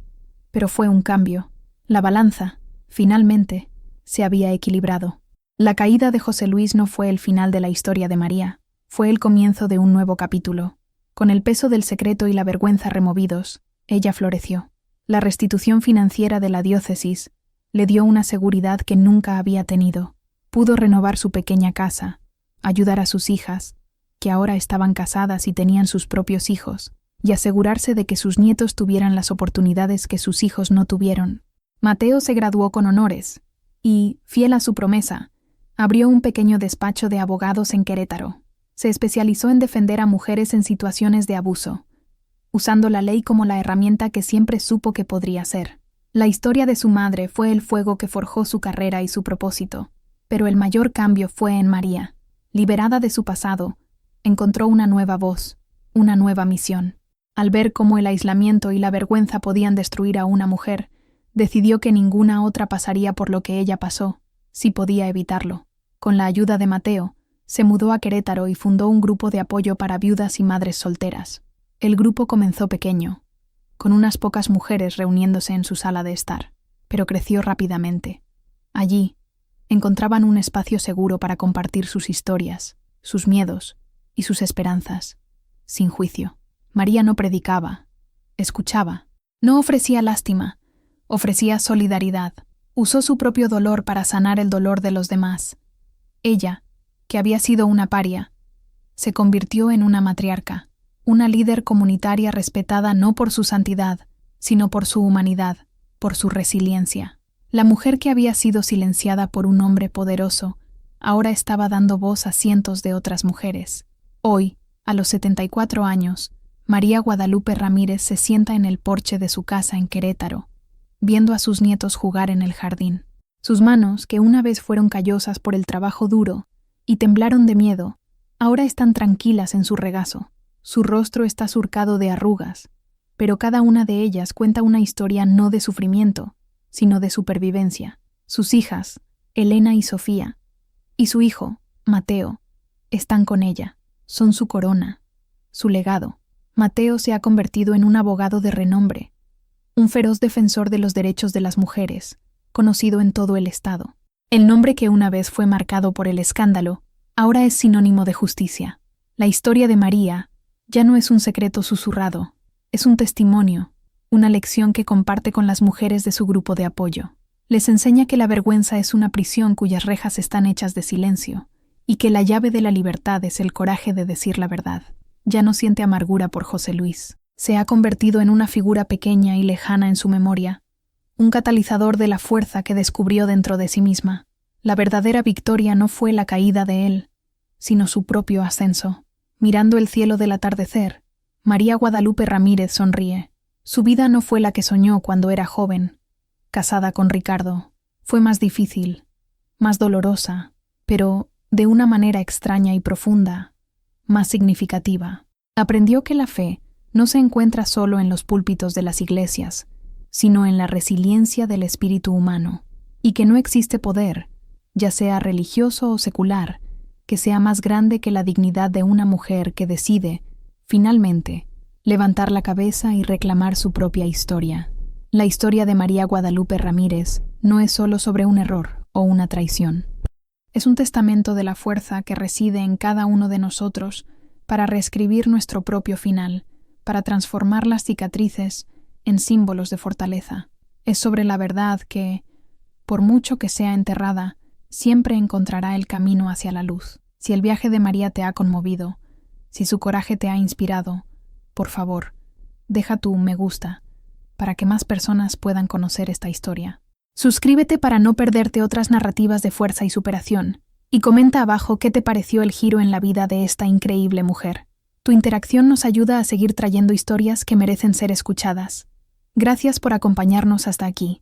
pero fue un cambio. La balanza, finalmente, se había equilibrado. La caída de José Luis no fue el final de la historia de María, fue el comienzo de un nuevo capítulo. Con el peso del secreto y la vergüenza removidos, ella floreció. La restitución financiera de la diócesis le dio una seguridad que nunca había tenido. Pudo renovar su pequeña casa, ayudar a sus hijas, que ahora estaban casadas y tenían sus propios hijos, y asegurarse de que sus nietos tuvieran las oportunidades que sus hijos no tuvieron. Mateo se graduó con honores y, fiel a su promesa, abrió un pequeño despacho de abogados en Querétaro. Se especializó en defender a mujeres en situaciones de abuso, usando la ley como la herramienta que siempre supo que podría ser. La historia de su madre fue el fuego que forjó su carrera y su propósito, pero el mayor cambio fue en María. Liberada de su pasado, encontró una nueva voz, una nueva misión. Al ver cómo el aislamiento y la vergüenza podían destruir a una mujer, decidió que ninguna otra pasaría por lo que ella pasó, si podía evitarlo. Con la ayuda de Mateo, se mudó a Querétaro y fundó un grupo de apoyo para viudas y madres solteras. El grupo comenzó pequeño, con unas pocas mujeres reuniéndose en su sala de estar, pero creció rápidamente. Allí, encontraban un espacio seguro para compartir sus historias, sus miedos y sus esperanzas, sin juicio. María no predicaba, escuchaba. No ofrecía lástima Ofrecía solidaridad. Usó su propio dolor para sanar el dolor de los demás. Ella, que había sido una paria, se convirtió en una matriarca, una líder comunitaria respetada no por su santidad, sino por su humanidad, por su resiliencia. La mujer que había sido silenciada por un hombre poderoso, ahora estaba dando voz a cientos de otras mujeres. Hoy, a los 74 años, María Guadalupe Ramírez se sienta en el porche de su casa en Querétaro, viendo a sus nietos jugar en el jardín. Sus manos, que una vez fueron callosas por el trabajo duro y temblaron de miedo, ahora están tranquilas en su regazo. Su rostro está surcado de arrugas, pero cada una de ellas cuenta una historia no de sufrimiento, sino de supervivencia. Sus hijas, Elena y Sofía, y su hijo, Mateo, están con ella. Son su corona, su legado. Mateo se ha convertido en un abogado de renombre, un feroz defensor de los derechos de las mujeres, conocido en todo el estado. El nombre que una vez fue marcado por el escándalo, ahora es sinónimo de justicia. La historia de María ya no es un secreto susurrado, es un testimonio, una lección que comparte con las mujeres de su grupo de apoyo. Les enseña que la vergüenza es una prisión cuyas rejas están hechas de silencio, y que la llave de la libertad es el coraje de decir la verdad. Ya no siente amargura por José Luis. Se ha convertido en una figura pequeña y lejana en su memoria, un catalizador de la fuerza que descubrió dentro de sí misma. La verdadera victoria no fue la caída de él, sino su propio ascenso. Mirando el cielo del atardecer, María Guadalupe Ramírez sonríe. Su vida no fue la que soñó cuando era joven, casada con Ricardo. Fue más difícil, más dolorosa, pero de una manera extraña y profunda, más significativa. Aprendió que la fe no se encuentra solo en los púlpitos de las iglesias, sino en la resiliencia del espíritu humano, y que no existe poder, ya sea religioso o secular, que sea más grande que la dignidad de una mujer que decide, finalmente, levantar la cabeza y reclamar su propia historia. La historia de María Guadalupe Ramírez no es solo sobre un error o una traición. Es un testamento de la fuerza que reside en cada uno de nosotros para reescribir nuestro propio final, para transformar las cicatrices en símbolos de fortaleza. Es sobre la verdad que, por mucho que sea enterrada, siempre encontrará el camino hacia la luz. Si el viaje de María te ha conmovido, si su coraje te ha inspirado, por favor, deja tu me gusta para que más personas puedan conocer esta historia. Suscríbete para no perderte otras narrativas de fuerza y superación, y comenta abajo qué te pareció el giro en la vida de esta increíble mujer. Tu interacción nos ayuda a seguir trayendo historias que merecen ser escuchadas. Gracias por acompañarnos hasta aquí.